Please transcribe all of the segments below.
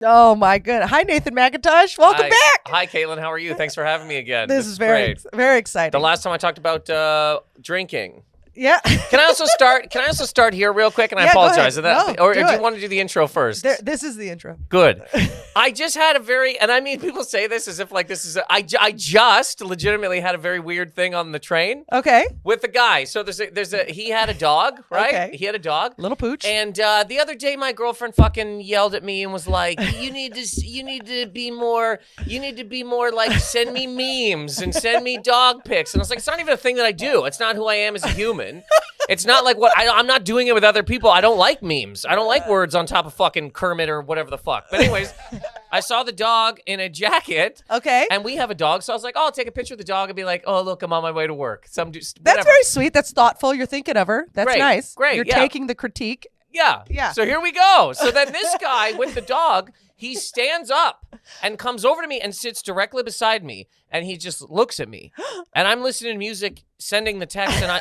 Oh my goodness. Hi, Nathan Macintosh. Welcome back. Hi, Caitlin. How are you? Thanks for having me again. This is very exciting. The last time I talked about drinking. Yeah. Can I also start here real quick? And I apologize. Or do you want to do the intro first? This is the intro. Good. I just had and I mean, people say this as if like this is, I just legitimately had a very weird thing on the train. Okay. With the guy. So he had a dog, right? Okay. He had a dog. Little pooch. And the other day, my girlfriend fucking yelled at me and was like, you need to be more like, send me memes and send me dog pics. And I was like, it's not even a thing that I do. It's not who I am as a human. It's not like I'm not doing it with other people. I don't like memes. I don't like words on top of fucking Kermit or whatever the fuck. But anyways, I saw the dog in a jacket. Okay. And we have a dog. So I was like, oh, I'll take a picture of the dog and be like, oh, look, I'm on my way to work. That's very sweet. That's thoughtful. You're thinking of her. That's nice. Great. You're taking the critique. Yeah. Yeah. So here we go. So then this guy with the dog, he stands up and comes over to me and sits directly beside me. And he just looks at me. And I'm listening to music, sending the text, and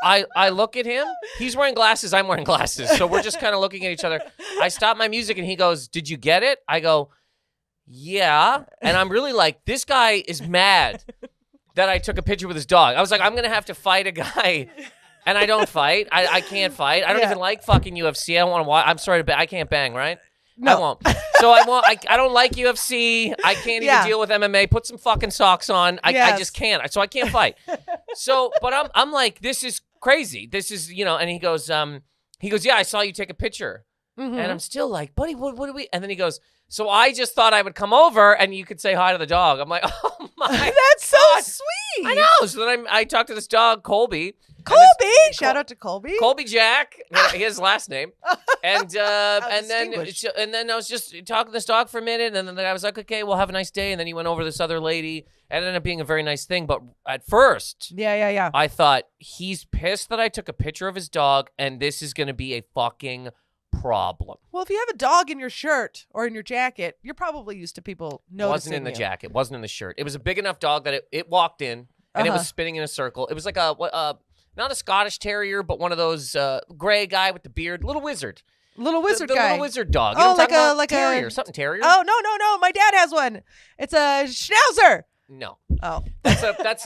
I look at him. He's wearing glasses. I'm wearing glasses. So we're just kind of looking at each other. I stop my music and he goes, did you get it? I go, yeah. And I'm really like, this guy is mad that I took a picture with his dog. I was like, I'm going to have to fight a guy. And I don't fight. I can't fight. I don't even like fucking UFC. I don't want to watch. I'm sorry to I can't bang, right? No. I won't. So I don't like UFC. I can't even deal with MMA. Put some fucking socks on. I just can't. So I can't fight. So, but I'm like, this is crazy. This is, and he goes, yeah, I saw you take a picture. Mm-hmm. And I'm still like, buddy, what do we? And then he goes, so I just thought I would come over and you could say hi to the dog. I'm like, oh my That's so God. sweet. I know. So then I talked to this dog, Colby. Shout out to Colby. Colby Jack. He has his last name. And then I was just talking to this dog for a minute, and then I was like, okay, well, have a nice day. And then he went over to this other lady, and it ended up being a very nice thing. But at first, I thought he's pissed that I took a picture of his dog, and this is going to be a fucking problem. Well, if you have a dog in your shirt or in your jacket, you're probably used to people noticing. It wasn't in the jacket. Wasn't in the shirt. It was a big enough dog that it walked in, and it was spinning in a circle. It was like not a Scottish Terrier, but one of those gray guy with the beard, little wizard. Little wizard the guy. Little wizard dog. You know like a terrier, something terrier. Oh no! My dad has one. It's a Schnauzer. No. Oh. That's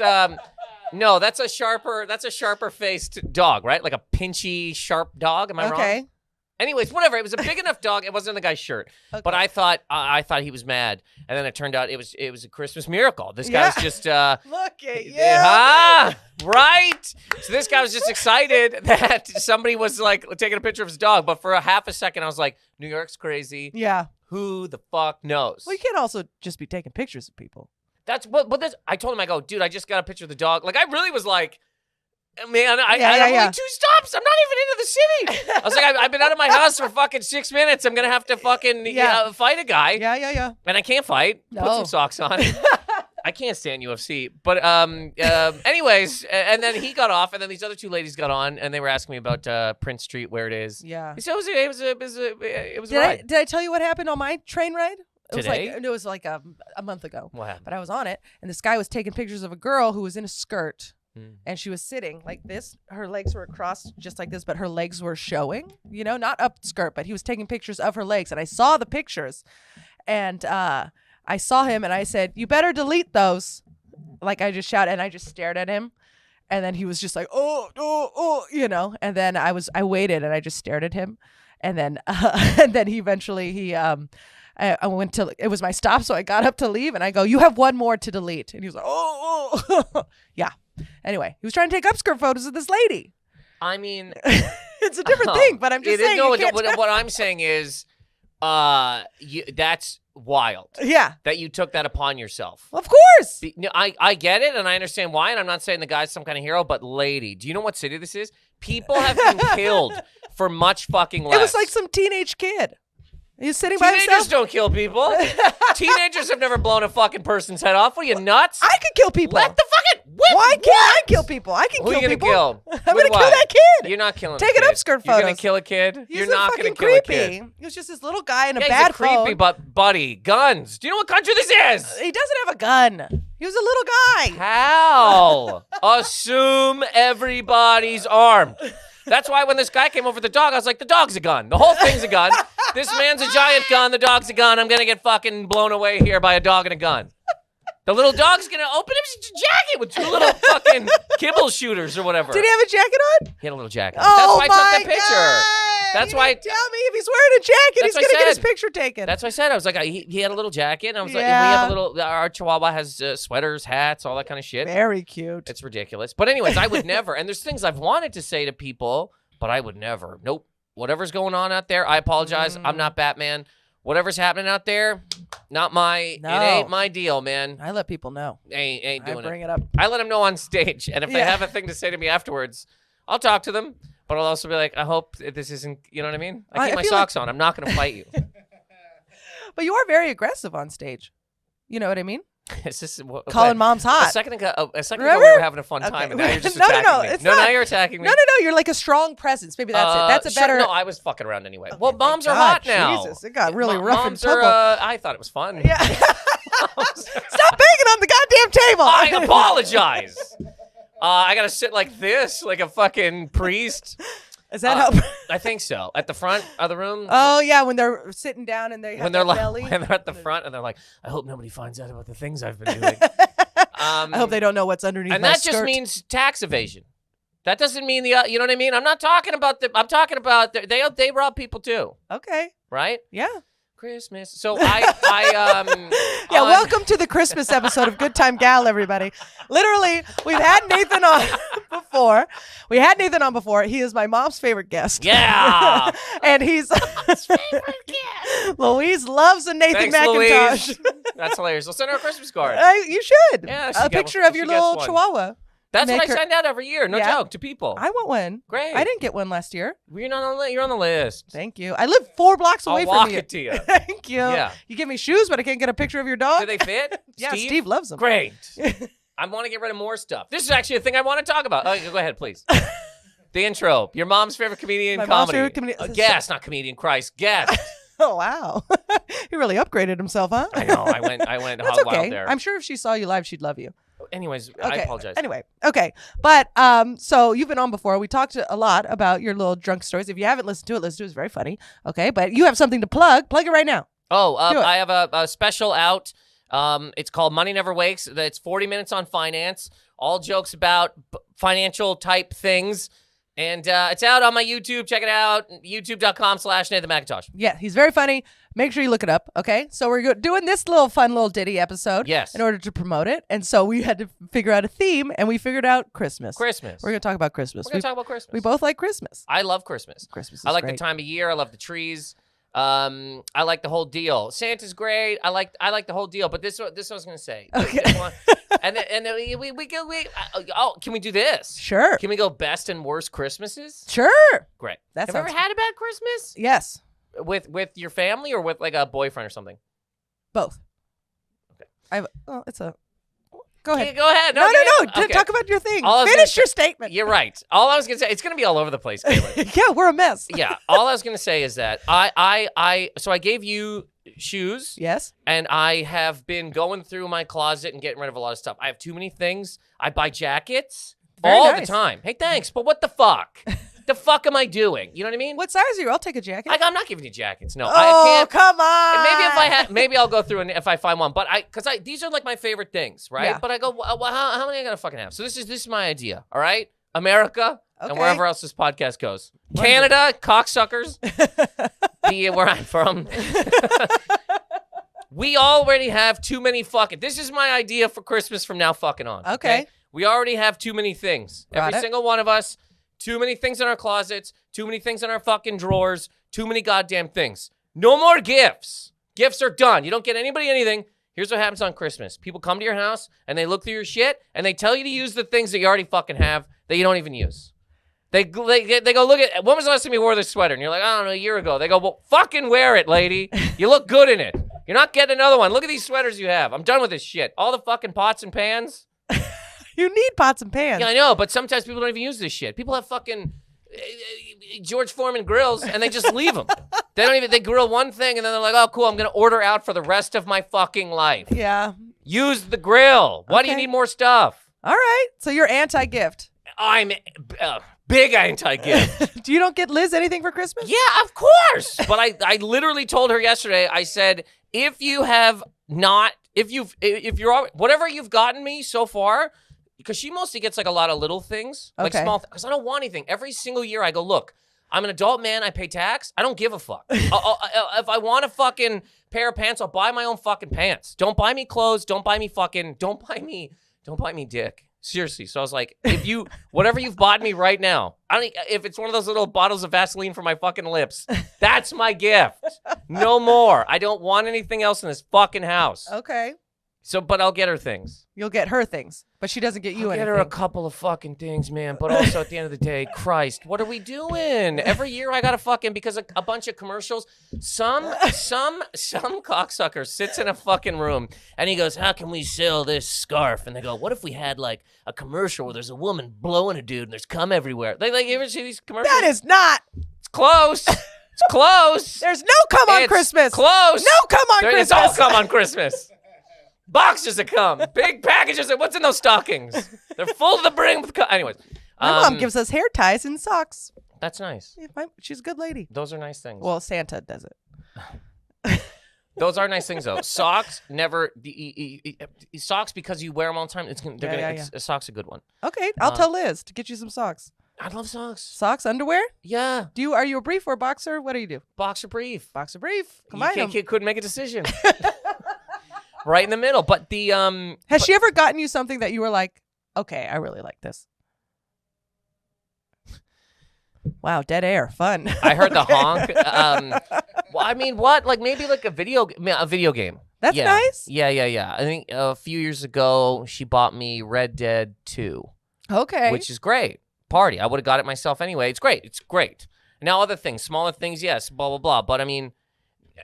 a sharper faced dog, right? Like a pinchy, sharp dog. Am I wrong? Okay. Anyways, whatever. It was a big enough dog. It wasn't in the guy's shirt, but I thought he was mad, and then it turned out it was a Christmas miracle. This guy was just look at you. Right. So this guy was just excited that somebody was like taking a picture of his dog, but for a half a second, I was like, New York's crazy. Yeah. Who the fuck knows? Well, you can't also just be taking pictures of people. But I told him, I go, dude, I just got a picture of the dog. Like I really was like. Man, I have only 2 stops. I'm not even into the city. I was like, I've been out of my house for fucking 6 minutes. I'm going to have to fucking fight a guy. Yeah. And I can't fight. No. Put some socks on. I can't stand UFC. But anyways, and then he got off, and then these other 2 ladies got on, and they were asking me about Prince Street, where it is. Yeah. So it was a ride. Did I tell you what happened on my train ride? Today? It was like a month ago. What happened? But I was on it, and this guy was taking pictures of a girl who was in a skirt. And she was sitting like this. Her legs were crossed just like this, but her legs were showing, not up skirt, but he was taking pictures of her legs. And I saw the pictures, and I saw him, and I said, you better delete those. Like I just shouted, and I just stared at him. And then he was just like, oh, and then I waited, and I just stared at him. And then, he eventually, I went to, it was my stop. So I got up to leave, and I go, you have one more to delete. And he was like, oh. Yeah. Anyway, he was trying to take upskirt photos of this lady. I mean, it's a different thing, but I'm just saying. What I'm saying is, that's wild. Yeah. That you took that upon yourself. Of course. I get it, and I understand why, and I'm not saying the guy's some kind of hero, but lady, do you know what city this is? People have been killed for much fucking less. It was like some teenage kid. He's sitting by himself. Teenagers don't kill people. Teenagers have never blown a fucking person's head off. What are you, nuts? I can kill people. Let the fucking... Why can't I kill people? I can kill people. Who are you going to kill? I'm going to kill that kid. You're not killing Take an upskirt photos. You're going to kill a kid? You're not going to kill creepy. A kid. He was just this little guy in a he's bad creepy, phone. but buddy, guns. Do you know what country this is? He doesn't have a gun. He was a little guy. How? Assume everybody's armed. That's why when this guy came over with the dog, I was like, the dog's a gun. The whole thing's a gun. This man's a giant gun. The dog's a gun. I'm going to get fucking blown away here by a dog and a gun. The little dog's going to open his jacket with 2 little fucking kibble shooters or whatever. Did he have a jacket on? He had a little jacket on. Oh, That's why I took the my picture. God. That's You why. didn't tell me if he's wearing a jacket, he's That's what going to I get his said. picture taken. That's what I said. I was like, he had a little jacket. And I was like, we Yeah. have a little, our Chihuahua has sweaters, hats, all that kind of shit. Very cute. It's ridiculous. But anyways, I would never. And there's things I've wanted to say to people, but I would never. Nope. Whatever's going on out there, I apologize. I'm not Batman. Whatever's happening out there, not my. No. It ain't my deal, man. I let people know. Ain't doing I bring it. it up. I let them know on stage, and if they Yeah. have a thing to say to me afterwards, I'll talk to them. But I'll also be like, I hope that this isn't. You know what I mean? I keep my feel socks on. I'm not gonna fight you. But you are very aggressive on stage. You know what I mean? It's just Calling moms A hot. second ago, we Remember? were having a fun Okay. time, and now you're just No, no, attacking no, me. it's No, now not. you're attacking me. No. You're like a strong presence. Maybe that's it. That's a Sure, better. No, I was fucking around anyway. Okay, Well, thank moms are God. hot now. Jesus, it got really rough and moms tumble. are, I thought it was fun. Yeah. Stop banging on the goddamn table. I apologize. I gotta sit like this, like a fucking priest. Is that how? I think so. At the front of the room. Oh yeah, when they're sitting down and they have when they're that like, belly. when they're at the front and they're like, I hope nobody finds out about the things I've been doing. I hope they don't know what's underneath And my that skirt. just means tax evasion. That doesn't mean the. You know what I mean? I'm not talking about the. I'm talking about they rob people too, Okay. right? Yeah. Christmas. So I Yeah, on- welcome to the Christmas episode of Good Time Gal, everybody. Literally, we've had Nathan on before. We had Nathan on before. He is my mom's favorite guest. Yeah. And he's Louise loves a Nathan Thanks, Macintosh. Louise. That's hilarious. I'll send her a Christmas card. You should. Yeah, she a get picture one. of your She gets little one. chihuahua. That's what Make I her- send out every year. No Yeah. joke to people. I want one. Great. I didn't get one last year. You're on the list. Thank you. I live 4 blocks away I'll from walk you. it to you. Thank you. Yeah. You give me shoes, but I can't get a picture of your dog. Do they fit? Yeah, Steve loves them. Great. I want to get rid of more stuff. This is actually a thing I want to talk about. Oh, go ahead, please. The intro. Your mom's favorite comedian My comedy. mom's favorite comedian. Guest, not comedian. Christ, guest. Oh wow, he really upgraded himself, huh? I know. I went That's hog okay. wild there. I'm sure if she saw you live, she'd love you. Anyways, Okay. I apologize. Anyway, okay, but so you've been on before. We talked a lot about your little drunk stories. If you haven't listened to it, listen to it. It's very funny. Okay, but you have something to plug. Plug it right now. Oh, Do it. I have a special out. It's called Money Never Wakes. It's 40 minutes on finance. All jokes about financial type things. And it's out on my YouTube. Check it out. YouTube.com/Nathan Macintosh. Yeah, he's very funny. Make sure you look it up. Okay, so we're doing this little fun little ditty episode. Yes. In order to promote it, and so we had to figure out a theme, and we figured out Christmas. Christmas. We're gonna talk about Christmas. We're going to talk about Christmas. We both like Christmas. I love Christmas. Christmas is I like great. the time of year. I love the trees. I like the whole deal. Santa's great. I like the whole deal. But this I was going to say. Okay. This one- and then we go. Can we do this? Sure. Can we go best and worst Christmases? Sure. Great. That Have you ever sounds- had a bad Christmas Yes. with your family or with like a boyfriend or something? Both. Okay. It's a. Go ahead. Go ahead. No. Okay. Talk about your thing. All I was Finish gonna your statement. You're right. All I was gonna say, it's gonna be all over the place, Caitlin. Yeah, we're a mess. Yeah. All I was gonna say is that so I gave you shoes. Yes. And I have been going through my closet and getting rid of a lot of stuff. I have too many things. I buy jackets Very all nice. the time. Hey, thanks. But what the fuck? The fuck am I doing? You know what I mean? What size are you? I'll take a jacket. I'm not giving you jackets. No, oh, I can't. come on. Maybe if I had, maybe I'll go through and if I find one. But because these are like my favorite things, right? Yeah. But I go, well, how many am I gonna fucking have? So this is my idea. All right, America and Okay. wherever else this podcast goes. Wonderful. Canada, cocksuckers. Where I'm from. We already have too many fucking. This is my idea for Christmas from now fucking on. Okay. We already have too many things. Got Every it. single one of us. Too many things in our closets. Too many things in our fucking drawers. Too many goddamn things. No more gifts. Gifts are done. You don't get anybody anything. Here's what happens on Christmas. People come to your house and they look through your shit and they tell you to use the things that you already fucking have that you don't even use. They go, look at, when was the last time you wore this sweater? And you're like, I don't know, a year ago. They go, well, fucking wear it, lady. You look good in it. You're not getting another one. Look at these sweaters you have. I'm done with this shit. All the fucking pots and pans. You need pots and pans. Yeah, I know, but sometimes people don't even use this shit. People have fucking George Foreman grills and they just leave them. They grill one thing and then they're like, oh, cool, I'm going to order out for the rest of my fucking life. Yeah. Use the grill. Why do you Okay. need more stuff? All right. So you're anti-gift. I'm Big anti-gift. You don't get Liz anything for Christmas? Yeah, of course. But I literally told her yesterday, I said, if you're whatever you've gotten me so far, because she mostly gets like a lot of little things, like small, because I don't want anything. Every single year I go, look, I'm an adult man. I pay tax. I don't give a fuck. If I want a fucking pair of pants, I'll buy my own fucking pants. Don't buy me clothes. Don't buy me dick. Seriously. So I was like, whatever you've bought me right now, if it's one of those little bottles of Vaseline for my fucking lips, that's my gift. No more. I don't want anything else in this fucking house. Okay. So, but I'll get her things. You'll get her things, but she doesn't get you anything. Get her a couple of fucking things, man. But also at the end of the day, Christ, what are we doing? Every year I gotta fucking, because a bunch of commercials, some cocksucker sits in a fucking room and he goes, how can we sell this scarf? And they go, what if we had like a commercial where there's a woman blowing a dude and there's cum everywhere? Like you ever see these commercials? That is not. It's close. It's close. There's no cum on Christmas. Close. No cum on Christmas. It's all cum on Christmas. Boxes of cum, big packages. What's in those stockings? They're full to the brim with cum. Anyways, my mom gives us hair ties and socks. That's nice. She's a good lady. Those are nice things. Well, Santa does it. Those are nice things though. Socks never. Socks because you wear them all the time. A sock's a good one. Okay, I'll tell Liz to get you some socks. I love socks. Socks, underwear? Yeah. Are you a brief or a boxer? What do you do? Boxer brief. Boxer brief. Combine them. Couldn't make a decision. Right in the middle. But has she ever gotten you something that you were like, okay, I really like this? Wow, dead air, fun. I heard the honk. Well, I mean, what? Like maybe like a video game. That's nice. Yeah. I think a few years ago she bought me Red Dead 2. Okay. Which is great. Party. I would have got it myself anyway. It's great. Now other things, smaller things, yes, blah blah blah. But I mean,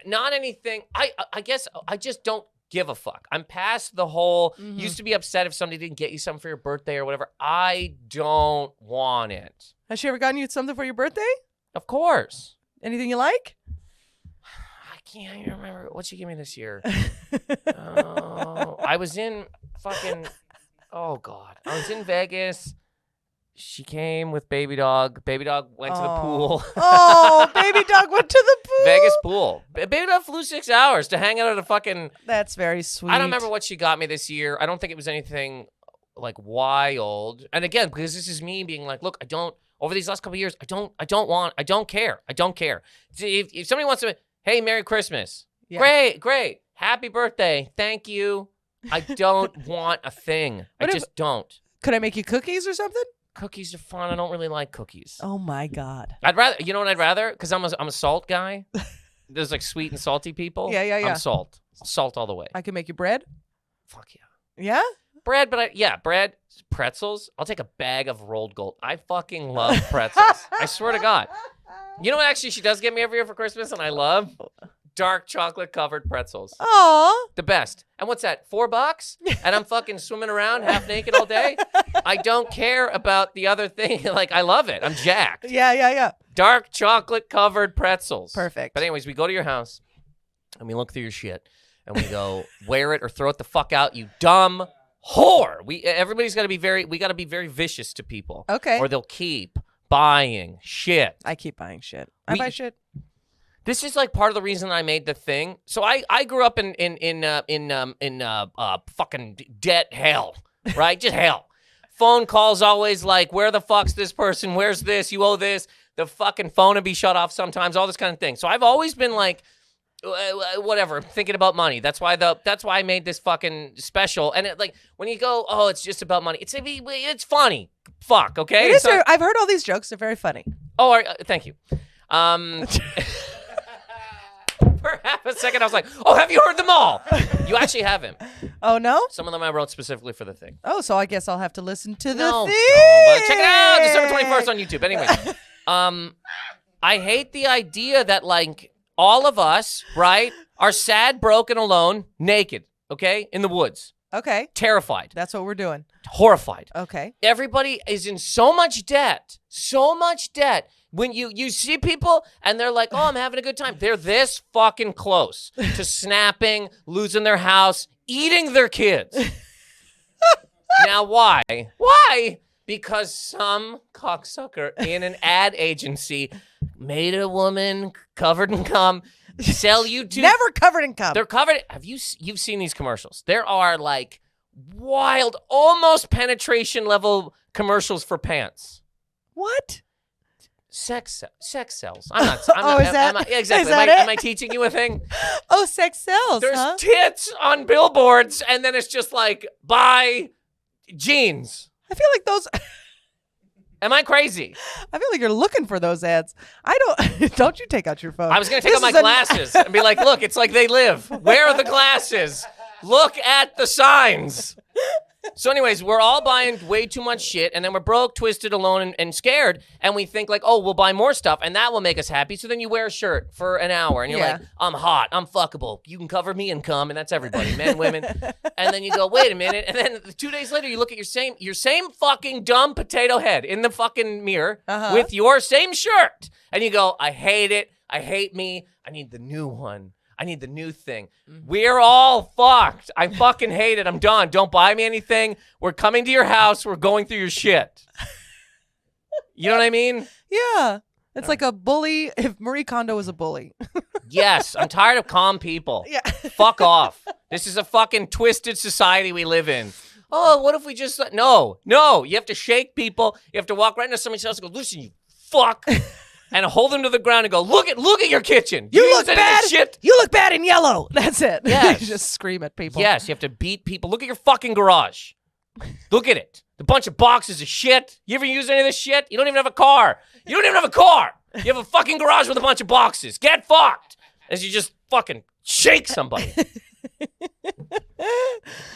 not anything. I guess I just don't give a fuck. I'm past the whole, used to be upset if somebody didn't get you something for your birthday or whatever. I don't want it. Has she ever gotten you something for your birthday? Of course. Anything you like? I can't even remember what she gave me this year. I was in fucking, oh God. I was in Vegas. She came with Baby Dog. Baby Dog went to the pool. Oh, Baby Dog went to the pool. Vegas pool. Baby Dog flew 6 hours to hang out at a fucking... That's very sweet. I don't remember what she got me this year. I don't think it was anything like wild. And again, because this is me being like, look, over these last couple of years, I don't care. If somebody wants to, hey, Merry Christmas. Yeah. Great. Happy birthday. Thank you. I don't want a thing. I just don't. Could I make you cookies or something? Cookies are fun. I don't really like cookies. Oh my God. I'd rather, you know what I'd rather? Because I'm a salt guy. There's like sweet and salty people. Yeah. I'm salt. Salt all the way. I can make you bread? Fuck yeah. Yeah? Bread, bread, pretzels. I'll take a bag of rolled gold. I fucking love pretzels. I swear to God. You know what actually she does get me every year for Christmas and I love? Dark chocolate covered pretzels. Aw. The best. And what's that, $4? And I'm fucking swimming around half naked all day? I don't care about the other thing. Like, I love it. I'm jacked. Yeah. Dark chocolate covered pretzels. Perfect. But anyways, we go to your house and we look through your shit and we go, wear it or throw it the fuck out, you dumb whore. Everybody's got to be we got to be very vicious to people. Okay. Or they'll keep buying shit. I keep buying shit. I buy shit. This is like part of the reason I made the thing. So I grew up in fucking debt hell, right? Just hell. Phone calls always like, where the fuck's this person? Where's this? You owe this. The fucking phone would be shut off sometimes. All this kind of thing. So I've always been like, whatever, thinking about money. That's why I made this fucking special. And like when you go, oh, it's just about money. It's funny. Fuck. Okay. It is. I've heard all these jokes. They're very funny. Oh, thank you. For half a second, I was like, oh, have you heard them all? You actually haven't. Oh, no? Some of them I wrote specifically for the thing. Oh, so I guess I'll have to listen to the thing. No, but check it out. December 21st on YouTube. Anyway, I hate the idea that, like, all of us, right, are sad, broken, alone, naked, okay, in the woods. Okay. Terrified. That's what we're doing. Horrified. Okay. Everybody is in so much debt. When you see people and they're like, oh, I'm having a good time. They're this fucking close to snapping, losing their house, eating their kids. Now, why? Why? because some cocksucker in an ad agency made a woman covered in cum sell you to Never covered in cum. They're covered. You've seen these commercials? There are like wild, almost penetration level commercials for pants. What? Sex sells. I'm not. Exactly. Am I teaching you a thing? Oh, sex sells. There's tits on billboards, and then it's just like buy jeans. I feel like those. Am I crazy? I feel like you're looking for those ads. I don't. Don't you take out your phone? I was gonna take out my glasses and be like, look, it's like they live. Where are the glasses? Look at the signs. So anyways, we're all buying way too much shit, and then we're broke, twisted, alone, and scared, and we think like, oh, we'll buy more stuff, and that will make us happy. So then you wear a shirt for an hour, and you're like, I'm hot, I'm fuckable, you can cover me in cum, and that's everybody, men, women. And then you go, wait a minute, and then 2 days later, you look at your same fucking dumb potato head in the fucking mirror with your same shirt, and you go, I hate it, I hate me, I need the new one. I need the new thing. We're all fucked. I fucking hate it. I'm done. Don't buy me anything. We're coming to your house. We're going through your shit. You know what I mean? Yeah. It's like a bully. If Marie Kondo was a bully. Yes. I'm tired of calm people. Yeah. Fuck off. This is a fucking twisted society we live in. Oh, what if we just... No. You have to shake people. You have to walk right into somebody's house and go, listen, you fuck. And hold them to the ground and go, look at your kitchen. You look bad. Shit? You look bad in yellow. That's it. Yes. You just scream at people. Yes, you have to beat people. Look at your fucking garage. Look at it. The bunch of boxes of shit. You ever use any of this shit? You don't even have a car. You have a fucking garage with a bunch of boxes. Get fucked. As you just fucking shake somebody.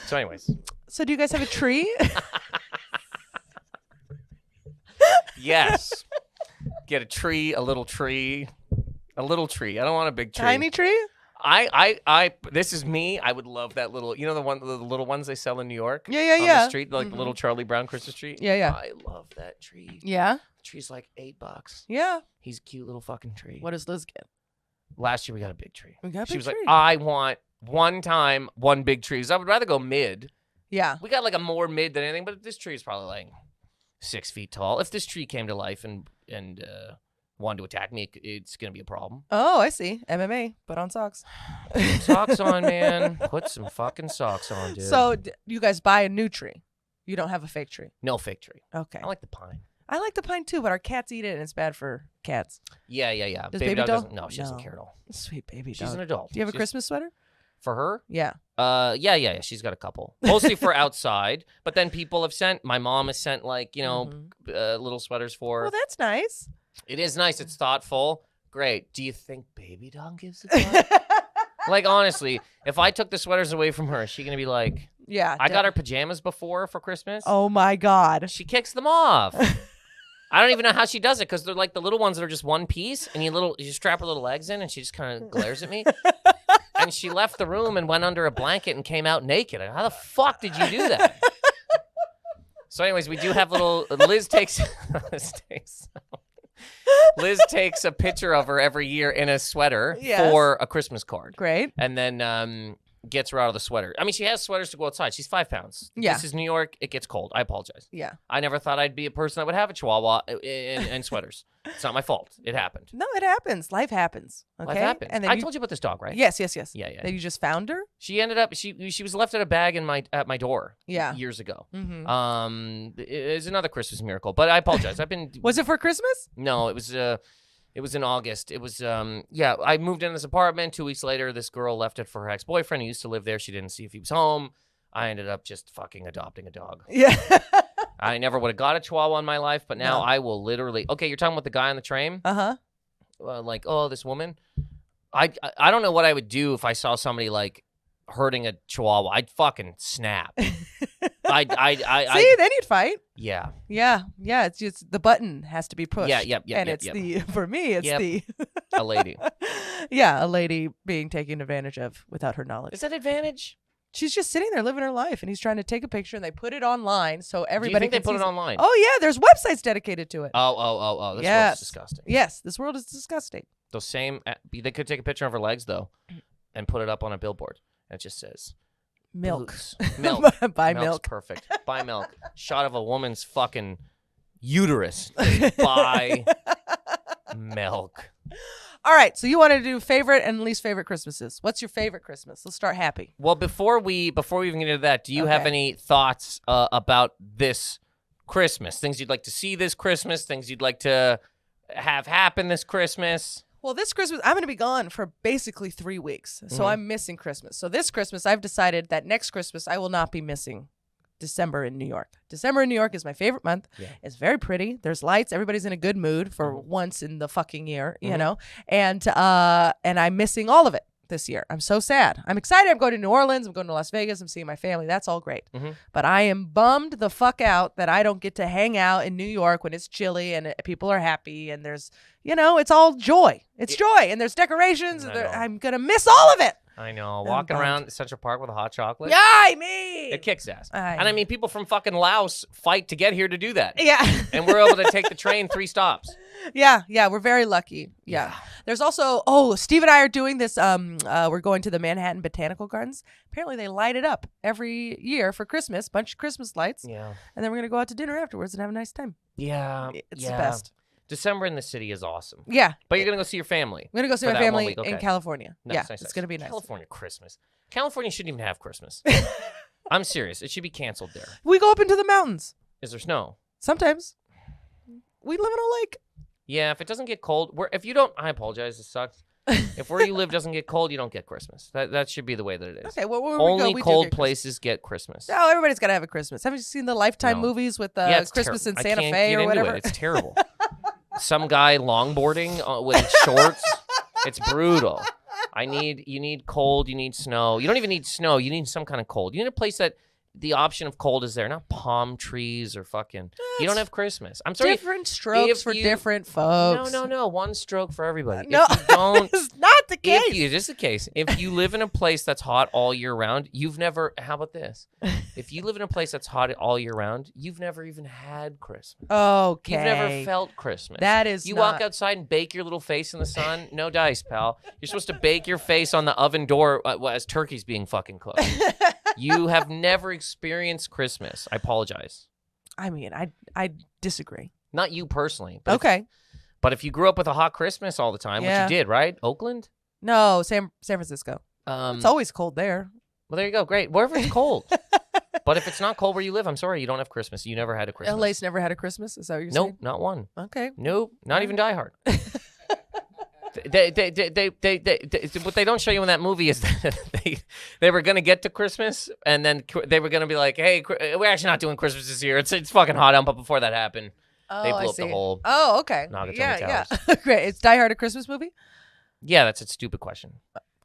So anyways. So do you guys have a tree? Yes. Get a tree, a little tree. I don't want a big tree. Tiny tree? This is me. I would love that little, the little ones they sell in New York? Yeah. On the street, like the little Charlie Brown Christmas tree? Yeah. I love that tree. Yeah? The tree's like $8. Yeah. He's a cute little fucking tree. What does Liz get? Last year we got a big tree. She was like, I want one big tree. Because I would rather go mid. Yeah. We got like a more mid than anything, but this tree is probably like 6 feet tall. If this tree came to life and wanted to attack me, it's gonna be a problem. Oh, I see. MMA. Put on socks. Put some socks on, man. Put some fucking socks on, dude. So you guys buy a new tree. You don't have a fake tree. No fake tree. Okay. I like the pine. I like the pine too, but our cats eat it and it's bad for cats. Yeah. Does baby doll doesn't? No, she doesn't care at all. Sweet baby dog. She's an adult. Do you have a Christmas sweater? For her? Yeah. Yeah. She's got a couple. Mostly for outside, but then people have sent, my mom has sent like, little sweaters for her. Well, that's nice. It is nice. It's thoughtful. Great. Do you think baby dog gives a fuck? Like, honestly, if I took the sweaters away from her, is she going to be like, yeah. I got her pajamas before for Christmas. Oh, my God. She kicks them off. I don't even know how she does it because they're like the little ones that are just one piece and you strap her little legs in and she just kind of glares at me. And she left the room and went under a blanket and came out naked. How the fuck did you do that? So anyways, we do have little, Liz takes a picture of her every year in a sweater for a Christmas card. Great. And then gets her out of the sweater. I mean, she has sweaters to go outside. She's 5 pounds. Yeah. This is New York. It gets cold. I apologize. Yeah. I never thought I'd be a person that would have a chihuahua in sweaters. It's not my fault. It happened. No, it happens. Life happens. Okay? Life happens. And then I told you about this dog, right? Yes. Yeah. That you just found her? She ended up, she was left at a bag at my door years ago. Mm-hmm. It's another Christmas miracle, but I apologize. Was it for Christmas? No, it was in August. It was, I moved into this apartment. 2 weeks later, this girl left it for her ex-boyfriend who used to live there. She didn't see if he was home. I ended up just fucking adopting a dog. Yeah. I never would have got a chihuahua in my life, but now I will literally, okay, you're talking about the guy on the train? Uh-huh. This woman? I don't know what I would do if I saw somebody like hurting a chihuahua. I'd fucking snap. See, then you'd fight. Yeah. Yeah. It's just the button has to be pushed. Yeah. For me, it's a lady. Yeah, a lady being taken advantage of without her knowledge. Is that advantage? She's just sitting there living her life, and he's trying to take a picture, and they put it online so everybody. Do you think can they put see it online? Oh yeah, there's websites dedicated to it. Oh. This world's disgusting. Yes, this world is disgusting. Those same. They could take a picture of her legs though, and put it up on a billboard. And it just says, Milk. Booze. Milk. Buy Milk's milk. perfect. Buy milk. Shot of a woman's fucking uterus. Buy milk. All right, so you wanted to do favorite and least favorite Christmases. What's your favorite Christmas? Let's start happy. Well, before we even get into that, do you have Okay. any thoughts about this Christmas? Things you'd like to see this Christmas? Things you'd like to have happen this Christmas? Well, this Christmas, I'm going to be gone for basically 3 weeks. So I'm missing Christmas. So this Christmas, I've decided that next Christmas, I will not be missing December in New York. December in New York is my favorite month. Yeah. It's very pretty. There's lights. Everybody's in a good mood for once in the fucking year, you know? And I'm missing all of it this year. I'm so sad. I'm excited. I'm going to New Orleans. I'm going to Las Vegas. I'm seeing my family. That's all great. But I am bummed the fuck out that I don't get to hang out in New York when it's chilly and people are happy and there's, it's all joy. It's joy and there's decorations. I'm going to miss all of it. I know. Walking around Central Park with a hot chocolate. Yay, me! It kicks ass. Aye. And I mean, people from fucking Laos fight to get here to do that. Yeah. And we're able to take the train 3 stops. Yeah, we're very lucky. Yeah. There's also, Steve and I are doing this. We're going to the Manhattan Botanical Gardens. Apparently they light it up every year for Christmas, bunch of Christmas lights. Yeah. And then we're going to go out to dinner afterwards and have a nice time. Yeah. It's the best. December in the city is awesome. Yeah. But you're going to go see your family. I'm going to go see for my that 1 family week, okay. in California. Nice, It's going to be nice. California Christmas. California shouldn't even have Christmas. I'm serious. It should be canceled there. We go up into the mountains. Is there snow? Sometimes. We live in a lake. Yeah, if it doesn't get cold, I apologize, this sucks. If where you live doesn't get cold, you don't get Christmas. That should be the way that it is. Okay, well, where Only we go, we cold do get places get Christmas. Oh, everybody's got to have a Christmas. Haven't you seen the Lifetime No. movies with Yeah, it's Christmas in I Santa can't Fe get or into whatever? It. It's terrible. Some guy longboarding with shorts. It's brutal. You need cold, you need snow. You don't even need snow. You need some kind of cold. You need a place that the option of cold is there, not palm trees or fucking. You don't have Christmas. I'm sorry. Different strokes for you- different folks. No. One stroke for everybody. No, If you don't, it's not the case. It is the case. If you live in a place that's hot all year round, how about this? If you live in a place that's hot all year round, you've never even had Christmas. Okay. You've never felt Christmas. That is You not- walk outside and bake your little face in the sun. No dice, pal. You're supposed to bake your face on the oven door as turkey's being fucking cooked. You have never experienced Christmas. I apologize. I mean, I disagree. Not you personally. But Okay. But if you grew up with a hot Christmas all the time, Yeah. which you did, right? Oakland? No, San Francisco. It's always cold there. Well, there you go. Great. Wherever it's cold. But if it's not cold where you live, I'm sorry, you don't have Christmas. You never had a Christmas. LA's never had a Christmas. Is that what you're Nope, saying? not one. Okay. Nope, not even Die Hard. What they don't show you in that movie is that they were gonna get to Christmas and then they were gonna be like, hey, we're actually not doing Christmas this year. It's fucking hot out. But before that happened, they I blew up the see. whole. Oh, okay. Nakatomi Yeah. Towers. Great. It's Die Hard a Christmas movie? Yeah, that's a stupid question.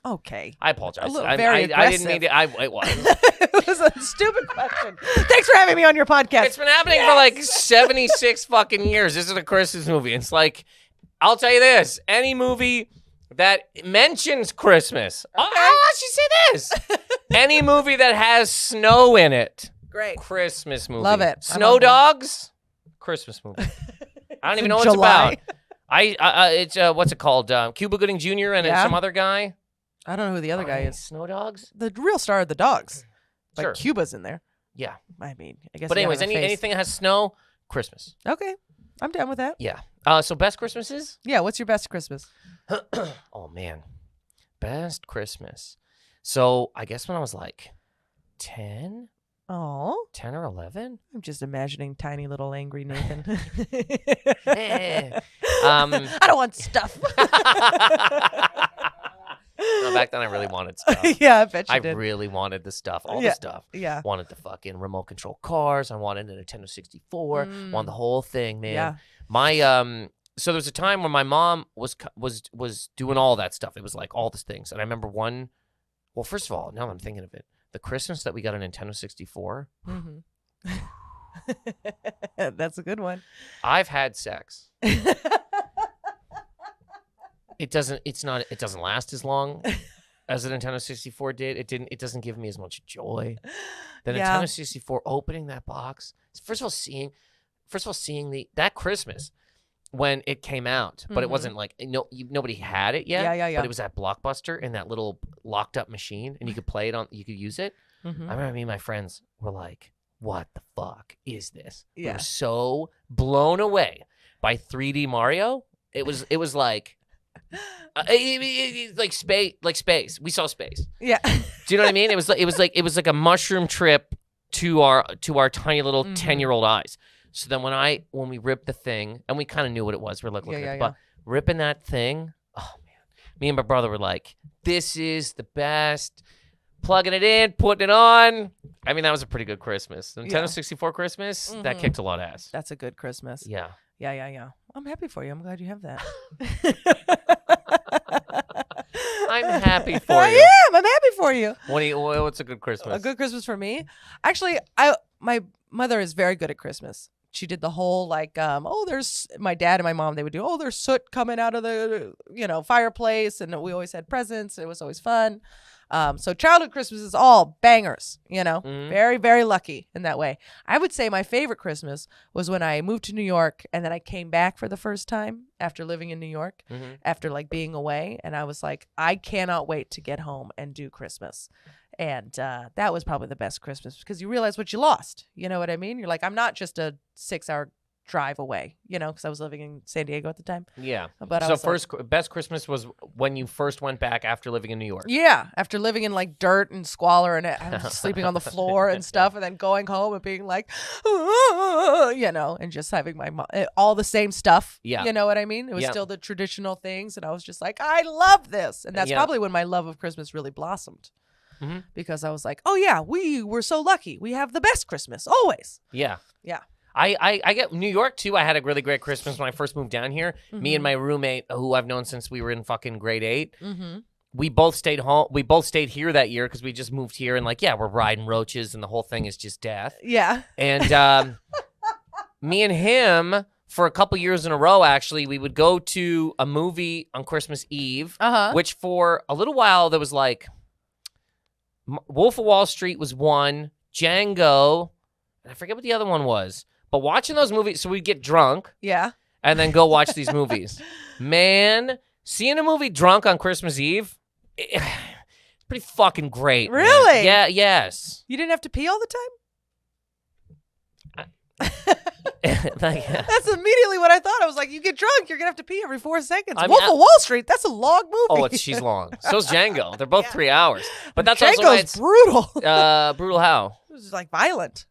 Okay. I apologize. A little I very didn't mean to. It was. It was a stupid question. Thanks for having me on your podcast. It's been happening for like 76 fucking years. This is a Christmas movie. It's like, I'll tell you this: any movie that mentions Christmas. Oh, she said this. Any movie that has snow in it. Great. Christmas movie. Love it. Snow Dogs. Christmas movie. I don't even know what it's July. about. It's what's it called? Cuba Gooding Jr. and Yeah. some other guy. I don't know who the other guy is. Snow Dogs. The real star of the dogs. Like Sure. Cuba's in there. Yeah. I mean, I guess. But he got anyways, on the face. anything that has snow, Christmas. Okay. I'm down with that. Yeah. So best Christmases? Yeah. What's your best Christmas? Oh man, best Christmas. So I guess when I was like 10 Oh, or 11. I'm just imagining tiny little angry Nathan. I I don't want stuff. No, back then I really wanted stuff. Yeah, I bet you I did. really wanted the stuff, all Yeah. the stuff. Yeah. Wanted the fucking remote control cars. I wanted a Nintendo 64. Wanted the whole thing, man. Yeah. My so there was a time when my mom was doing all that stuff. It was like all these things, and I remember one. Well, first of all, now that I'm thinking of it, the Christmas that we got a Nintendo 64. Mm-hmm. That's a good one. I've had sex. It doesn't last as long as the Nintendo 64 did. It doesn't give me as much joy. The Yeah. Nintendo 64 opening that box. First of all, seeing that Christmas, when it came out, but it wasn't like nobody had it yet. Yeah. But it was at Blockbuster in that little locked up machine, and you could play it on. You could use it. I remember me and my friends were like, "What the fuck is this?" We were so blown away by 3D Mario. It was like. Like space. We saw space. Yeah. Do you know what I mean? It was like a mushroom trip to our tiny little 10-year-old eyes. So then when we ripped the thing, and we kind of knew what it was, we're like looking at it, but ripping that thing, oh man, me and my brother were like, this is the best. Plugging it in, putting it on. I mean, that was a pretty good Christmas. Nintendo 64 Christmas, that kicked a lot of ass. That's a good Christmas. Yeah. Yeah. I'm happy for you. I'm glad you have that. I'm happy for you. I am. I'm happy for you. What's a good Christmas? A good Christmas for me? Actually, my mother is very good at Christmas. She did the whole there's my dad and my mom. They would do there's soot coming out of the fireplace, and we always had presents. It was always fun. So childhood Christmas is all bangers, very, very lucky in that way. I would say my favorite Christmas was when I moved to New York, and then I came back for the first time after living in New York, after being away. And I was like, I cannot wait to get home and do Christmas. And that was probably the best Christmas because you realize what you lost. You know what I mean? You're like, I'm not just a 6-hour drive away, because I was living in San Diego at the time. Yeah. But best Christmas was when you first went back after living in New York. Yeah. After living in dirt and squalor and sleeping on the floor and stuff, and then going home and being like, and just having my mom, all the same stuff. Yeah. You know what I mean? It was still the traditional things. And I was just like, I love this. And that's probably when my love of Christmas really blossomed. Because I was like, oh yeah, we were so lucky. We have the best Christmas always. Yeah. Yeah. I get New York too. I had a really great Christmas when I first moved down here. Me and my roommate, who I've known since we were in fucking grade 8. We both stayed home. We both stayed here that year because we just moved here, and we're riding roaches, and the whole thing is just death. Yeah. And me and him, for a couple years in a row, actually, we would go to a movie on Christmas Eve, which for a little while there was Wolf of Wall Street was one, Django, and I forget what the other one was. But watching those movies, so we'd get drunk. Yeah. And then go watch these movies. Man, seeing a movie drunk on Christmas Eve, it's pretty fucking great. Really? Man. Yeah, yes. You didn't have to pee all the time? That's immediately what I thought. I was like, you get drunk, you're going to have to pee every 4 seconds. Wolf of Wall Street, that's a long movie. Oh, she's long. So's Django. They're both 3 hours. But that's Django's also why it's brutal. Brutal how? It was violent.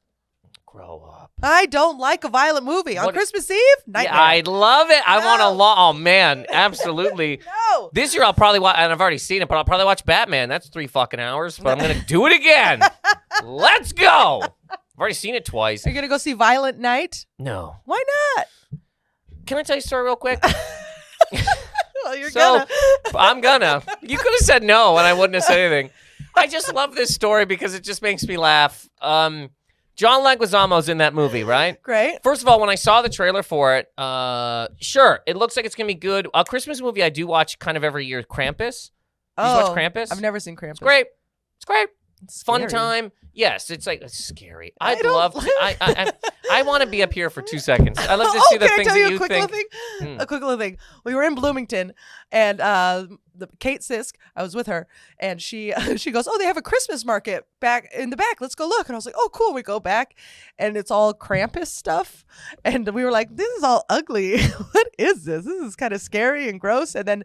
Grow up. I don't like a violent movie. On Christmas Eve? Nightmare. Yeah, I love it. I want a oh man, absolutely. No. This year I'll probably watch, and I've already seen it, but I'll probably watch Batman. That's 3 fucking hours, but I'm going to do it again. Let's go. I've already seen it twice. Are you going to go see Violent Night? No. Why not? Can I tell you a story real quick? Well, you're gonna. I'm gonna. You could have said no, and I wouldn't have said anything. I just love this story because it just makes me laugh. John Leguizamo's in that movie, right? Great. First of all, when I saw the trailer for it, sure, it looks like it's going to be good. A Christmas movie I do watch kind of every year, Krampus. Did you watch Krampus? I've never seen Krampus. It's great. It's great. It's fun scary. time. Yes, it's scary. I want to be up here for 2 seconds. I love to see the things that you think. A quick little thing. We were in Bloomington, and Kate Sisk, I was with her, and she goes, "Oh, they have a Christmas market back in the back. Let's go look." And I was like, "Oh, cool." We go back, and it's all Krampus stuff, and we were like, "This is all ugly. What is this? This is kind of scary and gross." And then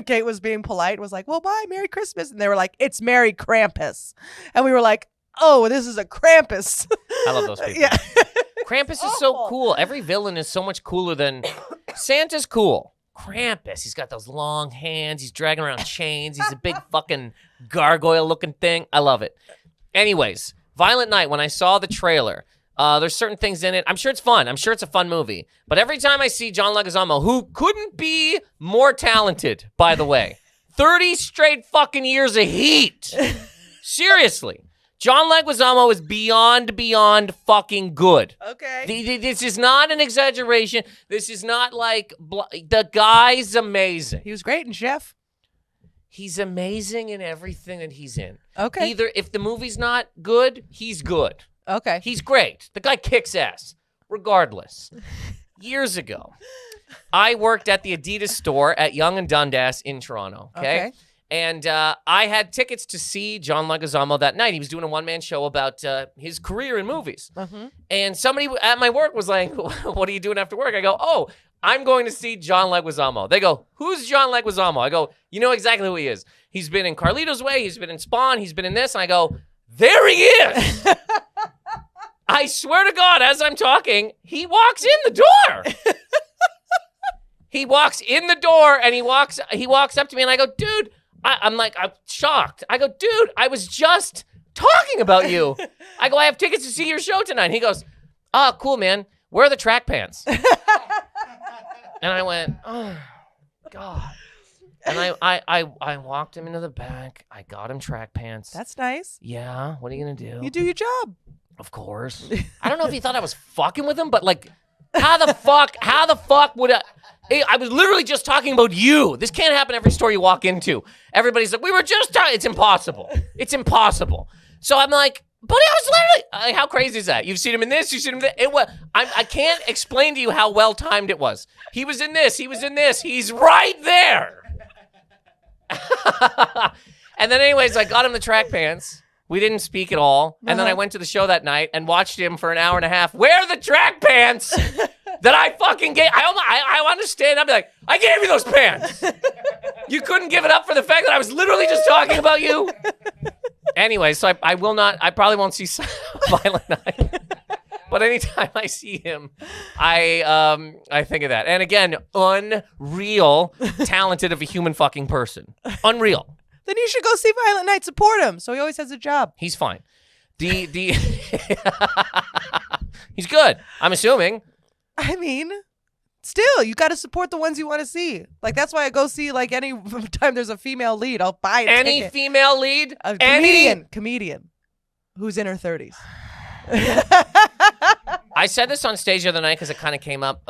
Kate was being polite and was like, "Well, bye, Merry Christmas." And they were like, "It's Merry Krampus," and we were like, "Oh, this is a Krampus." I love those people. Yeah. Krampus is so cool. Every villain is so much cooler than Santa's cool. Krampus, he's got those long hands. He's dragging around chains. He's a big fucking gargoyle-looking thing. I love it. Anyways, Violent Night, when I saw the trailer, there's certain things in it. I'm sure it's fun. I'm sure it's a fun movie. But every time I see John Leguizamo, who couldn't be more talented, by the way, 30 straight fucking years of heat. Seriously. John Leguizamo is beyond fucking good. Okay. This is not an exaggeration. This is not the guy's amazing. He was great in Chef. He's amazing in everything that he's in. Okay. Either if the movie's not good, he's good. Okay. He's great. The guy kicks ass, regardless. years ago, I worked at the Adidas store at Yonge and Dundas in Toronto. Okay. And I had tickets to see John Leguizamo that night. He was doing a one-man show about his career in movies. And somebody at my work was like, what are you doing after work? I go, oh, I'm going to see John Leguizamo. They go, who's John Leguizamo? I go, you know exactly who he is. He's been in Carlito's Way. He's been in Spawn. He's been in this. And I go, there he is. I swear to God, as I'm talking, he walks in the door. He walks in the door and he walks up to me and I go, dude, I'm shocked. I go, dude, I was just talking about you. I go, I have tickets to see your show tonight. He goes, oh, cool, man. Where are the track pants? And I went, oh, God. And I walked him into the back. I got him track pants. That's nice. Yeah. What are you going to do? You do your job. Of course. I don't know if he thought I was fucking with him, but like, how the fuck would I was literally just talking about you. This can't happen every store you walk into. Everybody's like, we were just talking. It's impossible. It's impossible. So I'm like, buddy, I was literally, how crazy is that? You've seen him in this, you've seen him in that. I can't explain to you how well timed it was. He was in this, he was in this. He's right there. And then anyways, I got him the track pants. We didn't speak at all. And then I went to the show that night and watched him for an hour and a half. Wear the track pants that I fucking gave. I want to stand up and be like, I gave you those pants. You couldn't give it up for the fact that I was literally just talking about you. Anyway, so I probably won't see Violent Night. But anytime I see him, I think of that. And again, unreal talented of a human fucking person. Unreal. Then you should go see Violent Night. Support him, so he always has a job. He's fine. He's good. I'm assuming. I mean, still, you got to support the ones you want to see. Like that's why I go see like any time there's a female lead, I'll buy a any ticket. Female lead, a comedian, who's in her 30s. I said this on stage the other night because it kind of came up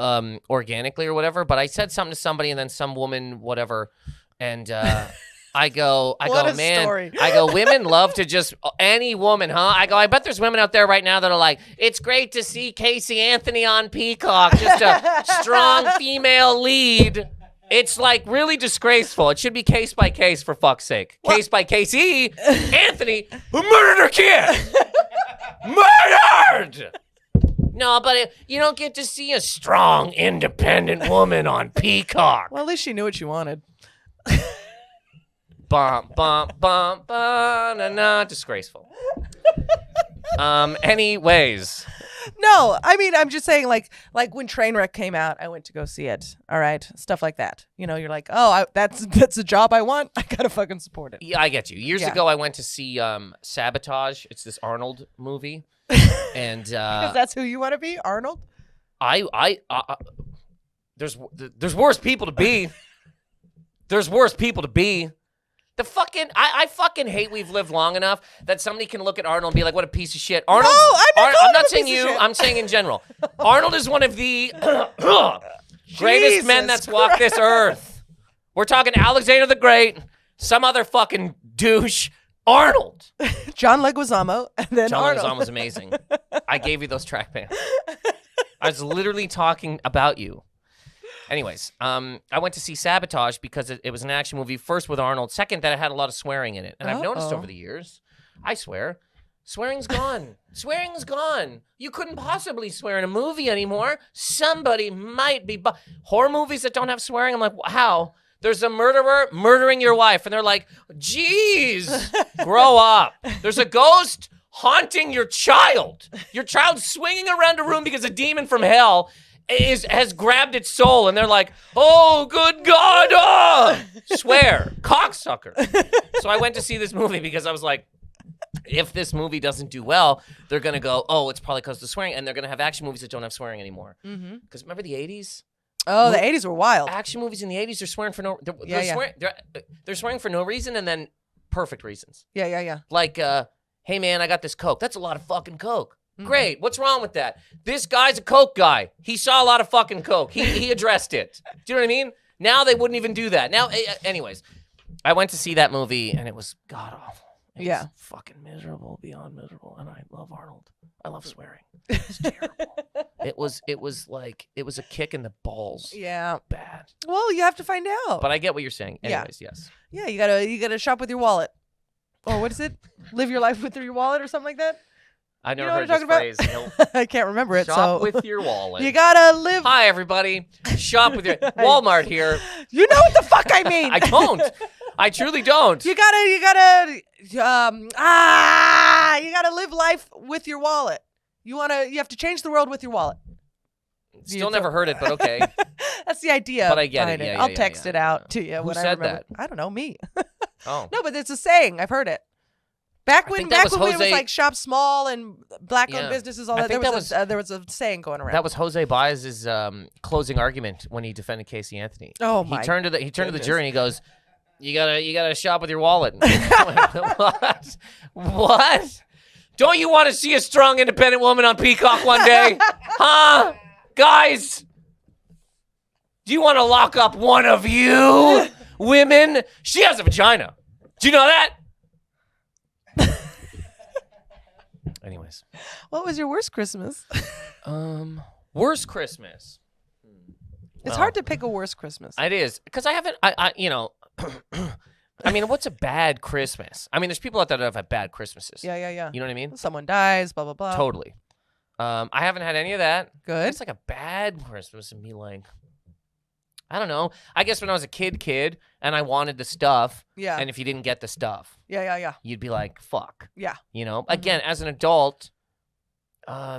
organically or whatever. But I said something to somebody, and then some woman, whatever, and. I go, man, story. I go, women love to just, any woman, huh? I go, I bet there's women out there right now that are like, it's great to see Casey Anthony on Peacock, just a strong female lead. It's like really disgraceful. It should be case by case, for fuck's sake. What? Case by Casey Anthony, who murdered her kid. Murdered! No, but you don't get to see a strong, independent woman on Peacock. Well, at least she knew what she wanted. Bum, bum, bum, bum, na, na, disgraceful. Anyways. No, I mean, I'm just saying, like when Trainwreck came out, I went to go see it. All right, stuff like that. You know, you're like, oh, that's a job I want. I gotta fucking support it. Yeah, I get you. Years ago, I went to see Sabotage. It's this Arnold movie, and because that's who you want to be, Arnold. There's worse people to be. There's worse people to be. I fucking hate we've lived long enough that somebody can look at Arnold and be like, what a piece of shit. Arnold. No, I'm not saying you. I'm saying in general. Arnold is one of the greatest men that's walked this earth. We're talking Alexander the Great, some other fucking douche, Arnold. John Leguizamo, and then John Arnold. Leguizamo was amazing. I gave you those track pants. I was literally talking about you. Anyways, I went to see Sabotage because it was an action movie, first with Arnold, second that it had a lot of swearing in it. And I've noticed over the years, I swear, swearing's gone. Swearing's gone. You couldn't possibly swear in a movie anymore. Somebody might be... Horror movies that don't have swearing, I'm like, how? There's a murderer murdering your wife, and they're like, geez, grow up. There's a ghost haunting your child. Your child's swinging around a room because a demon from hell has grabbed its soul, and they're like, oh, good God, swear, cocksucker. So I went to see this movie because I was like, if this movie doesn't do well, they're going to go, oh, it's probably because of the swearing, and they're going to have action movies that don't have swearing anymore. Because remember the 80s? Oh, the 80s were wild. Action movies in the 80s, they're swearing for no... They're swearing for no reason, and then perfect reasons. Yeah. Like, hey, man, I got this Coke. That's a lot of fucking Coke. Great. What's wrong with that? This guy's a Coke guy. He saw a lot of fucking Coke. He addressed it. Do you know what I mean? Now they wouldn't even do that. Now, anyways, I went to see that movie, and it was god-awful. It was fucking miserable, beyond miserable, and I love Arnold. I love swearing. It's terrible. It was a kick in the balls. Yeah. Bad. Well, you have to find out. But I get what you're saying. Anyways, yes. Yeah, you gotta shop with your wallet. Or what is it? Live your life with your wallet or something like that? I've never know heard what I'm this talking phrase. I can't remember it. Shop so with your wallet. you gotta live. Hi, everybody. Shop with your Walmart here. You know what the fuck I mean. I don't. I truly don't. You gotta live life with your wallet. You have to change the world with your wallet. Still never heard it, but okay. That's the idea. But I get it. Yeah, I'll text it out to you. Who when said I remember. that? I don't know, me. Oh. No, but it's a saying. I've heard it. Back when it was like shop small and black-owned businesses, all that. There was a saying going around. That was Jose Baez's closing argument when he defended Casey Anthony. Oh my! He turned to the jury and he goes, "You gotta shop with your wallet." What? What? Don't you want to see a strong, independent woman on Peacock one day, huh, guys? Do you want to lock up one of you women? She has a vagina. Do you know that? Anyways. What was your worst Christmas? Worst Christmas. It's hard to pick a worst Christmas. It is, because I haven't, I mean, what's a bad Christmas? I mean, there's people out there that have had bad Christmases. Yeah. You know what I mean? Someone dies, blah, blah, blah. Totally. I haven't had any of that. Good. It's like a bad Christmas and me like, I don't know. I guess when I was a kid and I wanted the stuff. Yeah. And if you didn't get the stuff. Yeah. You'd be like, fuck. Yeah. You know? Mm-hmm. Again, as an adult, I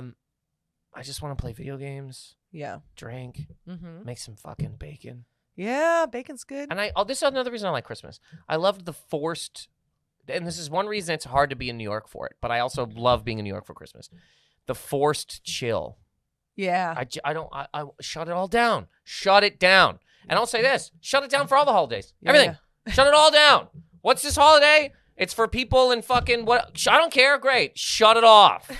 just want to play video games. Yeah. Drink. Mm-hmm. Make some fucking bacon. Yeah, bacon's good. And this is another reason I like Christmas. I loved the forced, and this is one reason it's hard to be in New York for it, but I also love being in New York for Christmas. The forced chill. Yeah. I shut it all down. Shut it down. And I'll say this, shut it down for all the holidays. Everything. Yeah. Shut it all down. What's this holiday? It's for people in fucking what? I don't care. Great. Shut it off.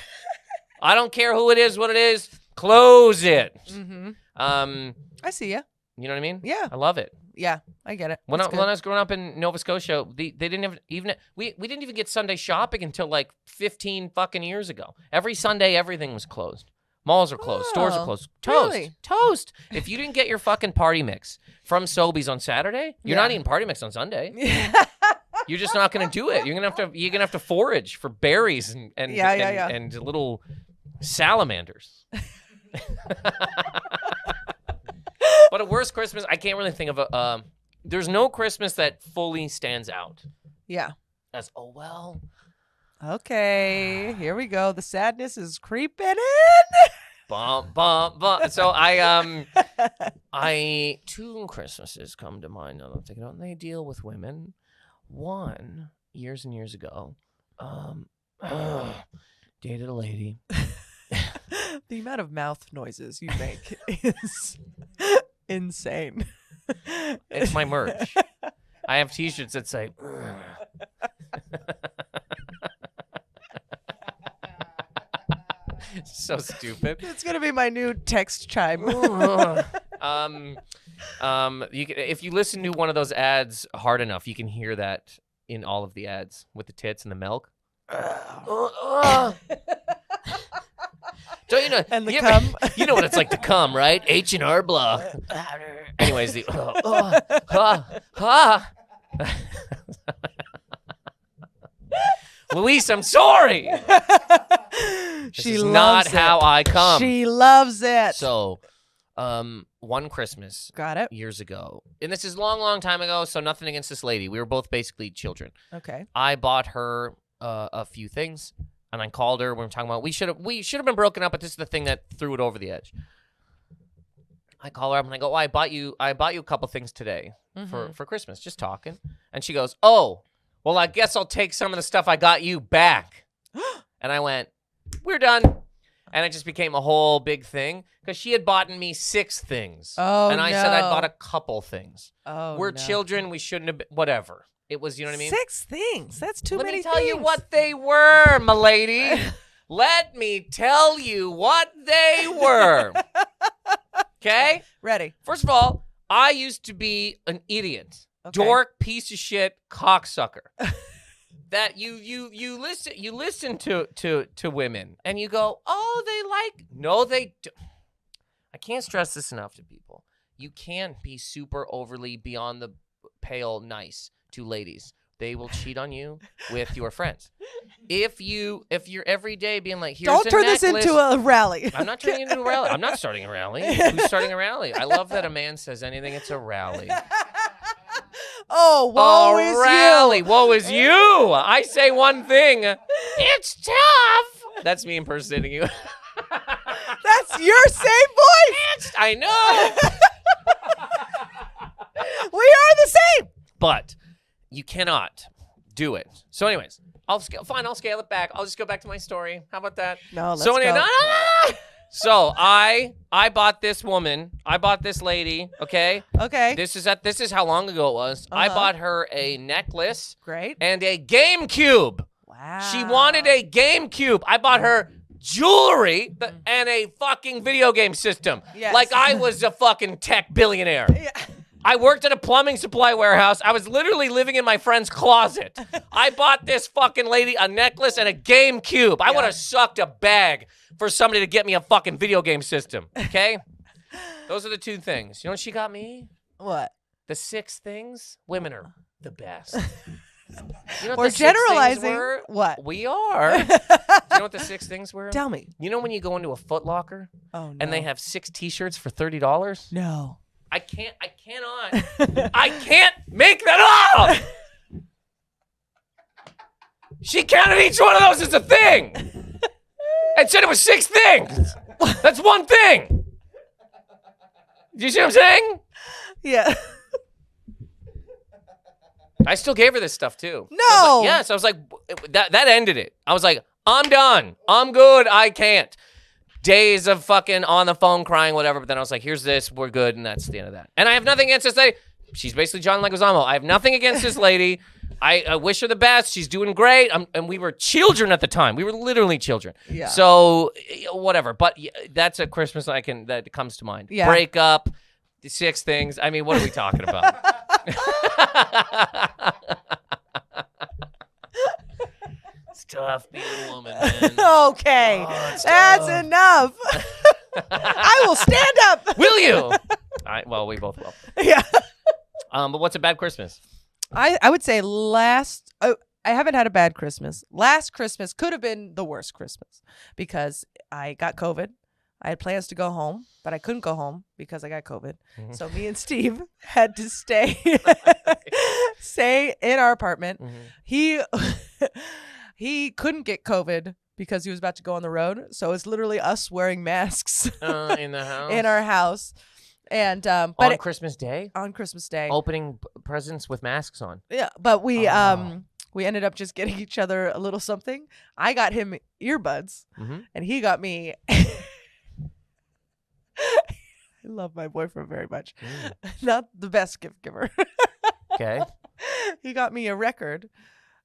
I don't care who it is, what it is. Close it. Mm-hmm. I see ya. You know what I mean? Yeah. I love it. Yeah, I get it. When I was growing up in Nova Scotia, they didn't have we didn't even get Sunday shopping until like 15 fucking years ago. Every Sunday, everything was closed. Malls are closed. Stores are closed. Toast. Really? Toast. If you didn't get your fucking party mix from Sobeys on Saturday, you're not eating party mix on Sunday. You're just not going to do it. You're gonna have to forage for berries and little salamanders. But a worse Christmas, I can't really think of a. There's no Christmas that fully stands out. Yeah. As well. Okay, here we go. The sadness is creeping in. Bum. So I two Christmases come to mind now that I'm thinking about, and they deal with women. One, years and years ago, dated a lady. The amount of mouth noises you make is insane. It's my merch. I have T-shirts that say. So stupid. It's gonna be my new text chime. If you listen to one of those ads hard enough, you can hear that in all of the ads with the tits and the milk. Don't you know? And the cum. You know what it's like to cum, right? H&R Block. Anyways, Luis, I'm sorry. She is loves not it. how I come. She loves it. So, one Christmas. Got it. Years ago. And this is long, long time ago, so nothing against this lady. We were both basically children. Okay. I bought her a few things, and I called her. We were talking about we should have been broken up, but this is the thing that threw it over the edge. I call her up and I go, I bought you a couple things today for Christmas, just talking. And she goes, oh, well, I guess I'll take some of the stuff I got you back. And I went, we're done. And it just became a whole big thing because she had bought me 6 things. Oh, and I said I'd bought a couple things. Oh, we're children. We shouldn't have been, whatever. It was, you know what I mean? 6 things. That's too many things. Let me tell you what they were, my lady. Let me tell you what they were. Okay? Ready. First of all, I used to be an idiot. Okay. Dork, piece of shit, cocksucker. That you listen to women and you go, oh, they like. No, they do. I can't stress this enough to people. You can't be super overly beyond the pale nice to ladies. They will cheat on you with your friends. If you're every day being like, here's Don't a turn necklace. this into a rally. I'm not turning it into a rally. I'm not starting a rally. Who's starting a rally? I love that a man says anything, it's a rally. Oh, woe is rally. you. Woe is you. I say one thing. It's tough. That's me impersonating you. That's your same voice. I know. We are the same. But you cannot do it. So anyways, I'll scale it back. I'll just go back to my story. How about that? No, let's so go. No. So I bought this woman. I bought this lady. Okay. Okay. This is how long ago it was. I bought her a necklace. Great. And a GameCube. Wow. She wanted a GameCube. I bought her jewelry and a fucking video game system. Yes. Like I was a fucking tech billionaire. Yeah. I worked at a plumbing supply warehouse. I was literally living in my friend's closet. I bought this fucking lady a necklace and a GameCube. I would have sucked a bag for somebody to get me a fucking video game system, okay? Those are the two things. You know what she got me? What? The 6 things. Women are the best. You know what We're the 6 things generalizing. were? What? We are. Do you know what the 6 things were? Tell me. You know when you go into a Foot Locker and they have 6 T-shirts for $30? No. I cannot. I can't make that up. She counted each one of those as a thing and said it was 6 things. That's one thing. Do you see what I'm saying? Yeah. I still gave her this stuff too. No. Yes, I was like, that ended it. I was like, I'm done. I'm good. I can't. Days of fucking on the phone crying, whatever. But then I was like, here's this. We're good. And that's the end of that. And I have nothing against this lady. She's basically John Leguizamo. I have nothing against this lady. I wish her the best. She's doing great. And we were children at the time. We were literally children. Yeah. So whatever. But that's a Christmas that comes to mind. Yeah. Break up. The 6 things. I mean, what are we talking about? It's tough being a woman, man. Okay. That's enough. I will stand up. Will you? All right, well, we both will. Yeah. But what's a bad Christmas? I would say I haven't had a bad Christmas. Last Christmas could have been the worst Christmas because I got COVID. I had plans to go home, but I couldn't go home because I got COVID. Mm-hmm. So me and Steve had to stay in our apartment. Mm-hmm. He couldn't get COVID because he was about to go on the road. So it's literally us wearing masks in the house, in our house. And on Christmas Day? On Christmas Day. Opening presents with masks on. Yeah, but we ended up just getting each other a little something. I got him earbuds, and he got me I love my boyfriend very much. Not the best gift giver. Okay. He got me a record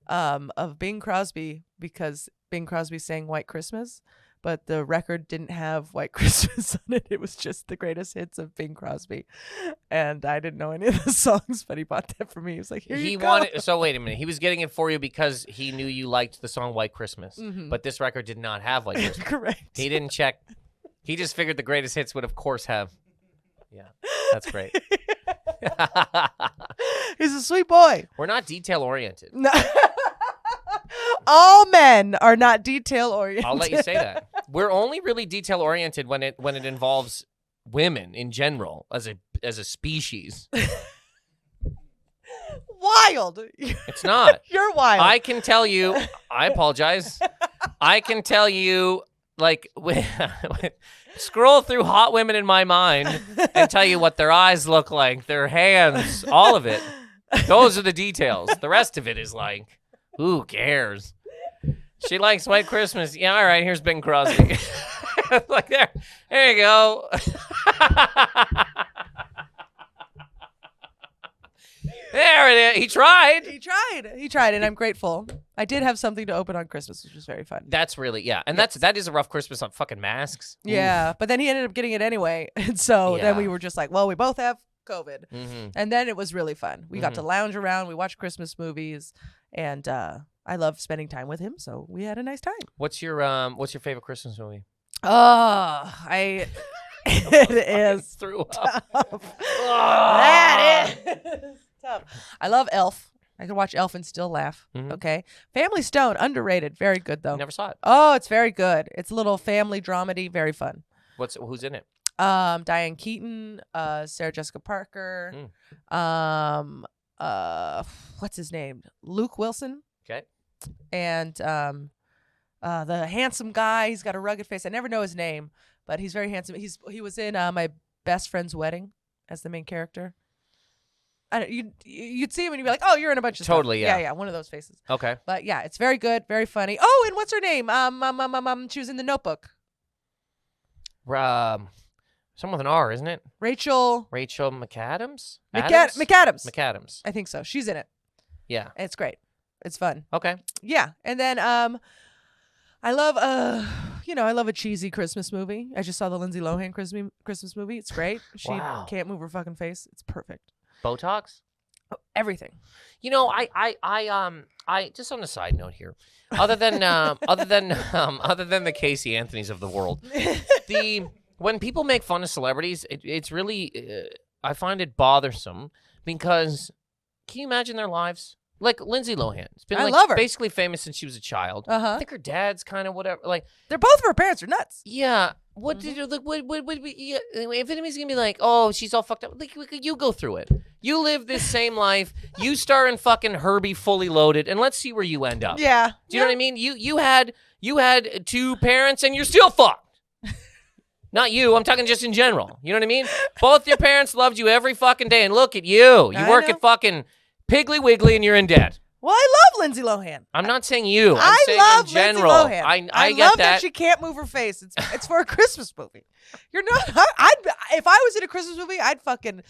of Bing Crosby because Bing Crosby sang White Christmas, but the record didn't have White Christmas on it. It was just the greatest hits of Bing Crosby. And I didn't know any of the songs, but he bought that for me. He was like, here you go. So wait a minute. He was getting it for you because he knew you liked the song White Christmas, but this record did not have White Christmas. Correct. He didn't check. He just figured the greatest hits would, of course, have. Yeah, that's great. He's a sweet boy. We're not detail-oriented. No. All men are not detail-oriented. I'll let you say that. We're only really detail-oriented when it involves women in general as a species. Wild. It's not. You're wild. I can tell you. I apologize. I can tell you. Like, scroll through hot women in my mind and tell you what their eyes look like, their hands, all of it. Those are the details. The rest of it is like, who cares? She likes White Christmas. Yeah, all right, here's Bing Crosby. Like, there you go. There it is. He tried, and I'm grateful. I did have something to open on Christmas, which was very fun. That's really, yeah. And that is a rough Christmas on fucking masks. Yeah, Oof. But then he ended up getting it anyway. And so then we were just like, well, we both have COVID. And then it was really fun. We got to lounge around. We watched Christmas movies. And I love spending time with him. So we had a nice time. What's your favorite Christmas movie? I It is Threw up. tough. That is tough. I love Elf. I can watch Elf and still laugh. Okay. Family Stone, underrated. Very good though. Never saw it. Oh, it's very good. It's a little family dramedy, very fun. Who's in it? Diane Keaton, Sarah Jessica Parker, what's his name? Luke Wilson. Okay. And the handsome guy. He's got a rugged face. I never know his name, but he's very handsome. He was in My Best Friend's Wedding as the main character. You'd see him and you'd be like, oh, you're in a bunch of Totally, stuff. yeah. Yeah, one of those faces. Okay. But yeah, it's very good, very funny. Oh, and what's her name? She was in The Notebook. Someone with an R, isn't it? Rachel McAdams? McAdams. I think so. She's in it. Yeah. It's great. It's fun. Okay. Yeah. And then I love I love a cheesy Christmas movie. I just saw the Lindsay Lohan Christmas movie. It's great. She can't move her fucking face. It's perfect. Botox? Everything. You know, I just on a side note here, other than the Casey Anthonys of the world, when people make fun of celebrities, it's really I find it bothersome because can you imagine their lives? Like Lindsay Lohan. It's been love her. Basically famous since she was a child. I think her dad's kind of whatever. Like they're both of her parents are nuts. Yeah. What did you like? What if anybody's gonna be like, oh, she's all fucked up? Like you go through it. You live this same life. You star in fucking Herbie Fully Loaded, and let's see where you end up. Yeah. Do you know what I mean? You had two parents, and you're still fucked. Not you. I'm talking just in general. You know what I mean? Both your parents loved you every fucking day, and look at you. You work at fucking Piggly Wiggly, and you're in debt. Well, I love Lindsay Lohan. I'm not saying you. I'm saying love in general. Lindsay Lohan. I love get that she can't move her face. It's for a Christmas movie. You're not. If I was in a Christmas movie, I'd fucking.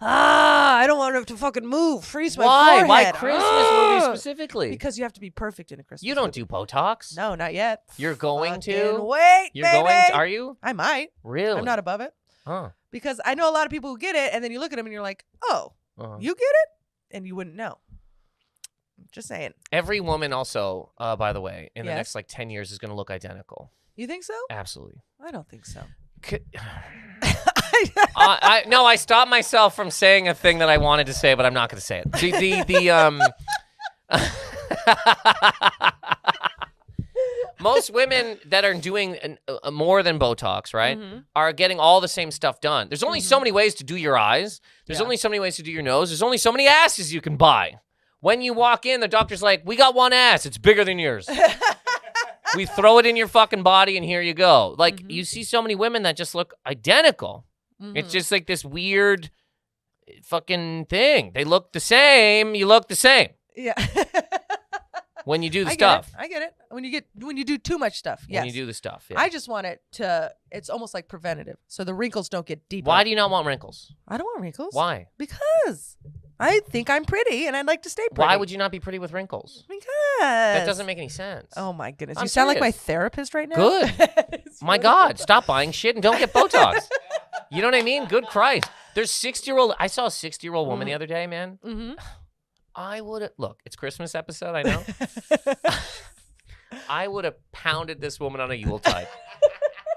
I don't want her to fucking move. Freeze my forehead. Why Christmas movies specifically? Because you have to be perfect in a Christmas. You don't do Botox. No, not yet. You're going fucking to. Wait, You're baby. going. Are you? I might. Really? I'm not above it. Huh. Because I know a lot of people who get it, and then you look at them and you're like, oh, you get it, and you wouldn't know. Just saying. Every woman also, by the way, in the next like 10 years is going to look identical. You think so? Absolutely. I don't think so. No, I stopped myself from saying a thing that I wanted to say, but I'm not going to say it. Most women that are doing more than Botox, right, are getting all the same stuff done. There's only so many ways to do your eyes. There's only so many ways to do your nose. There's only so many asses you can buy. When you walk in, the doctor's like, we got one ass. It's bigger than yours. We throw it in your fucking body, and here you go. Like, you see so many women that just look identical. It's just like this weird fucking thing. They look the same. You look the same. Yeah. When you do the stuff. I get it. When you do too much stuff. Yes. When you do the stuff. Yeah. I just want it to, it's almost like preventative. So the wrinkles don't get deeper. Why do you not want wrinkles? I don't want wrinkles. Why? Because I think I'm pretty and I'd like to stay pretty. Why would you not be pretty with wrinkles? Because. That doesn't make any sense. Oh my goodness. I'm You sound like my serious. therapist right now. Good. My God. Stop buying shit and don't get Botox. You know what I mean? Good Christ. There's 60-year-old. I saw a 60-year-old woman the other day, man. I would have, look, it's Christmas episode, I know. I would have pounded this woman on a Yuletide.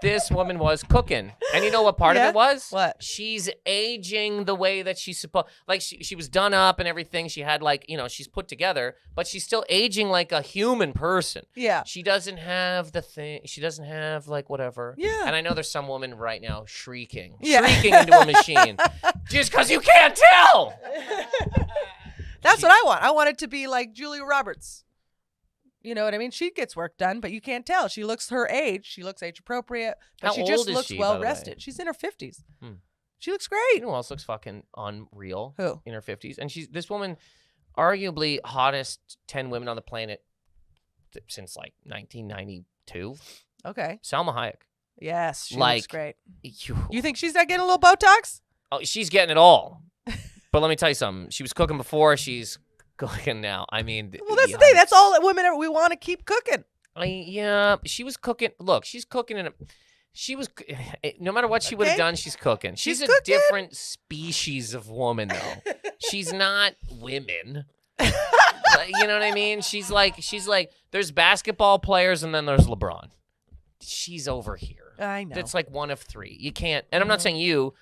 This woman was cooking. And you know what part of it was? What? She's aging the way that she's supposed, like she was done up and everything. She had like, she's put together, but she's still aging like a human person. Yeah. She doesn't have the thing. She doesn't have like whatever. Yeah. And I know there's some woman right now shrieking Yeah. into a machine just because you can't tell. That's what I want. I want it to be like Julia Roberts. You know what I mean? She gets work done, but you can't tell. She looks her age. She looks age appropriate, but How she just old is looks she, well by the way? rested. She's in her 50s. She looks You great. know who else looks fucking unreal? Who? In her 50s. And she's this woman, arguably hottest 10 women on the planet since like 1992. Okay. Salma Hayek. Yes, she Like- looks great. You, You think she's not getting a little Botox? oh, she's getting it all. But let me tell you something. She was cooking before. She's cooking now. I mean, Well, that's the thing. That's all that women are. We want to keep cooking. Yeah, she was cooking. Look, she's cooking in a. She was, no matter what she would have Okay. done, she's cooking. She's a cooking. different species of woman, though. She's not women. You know what I mean? She's like, there's basketball players and then there's LeBron. She's over here. I know. That's like one of 3. You can't, and I'm not saying you.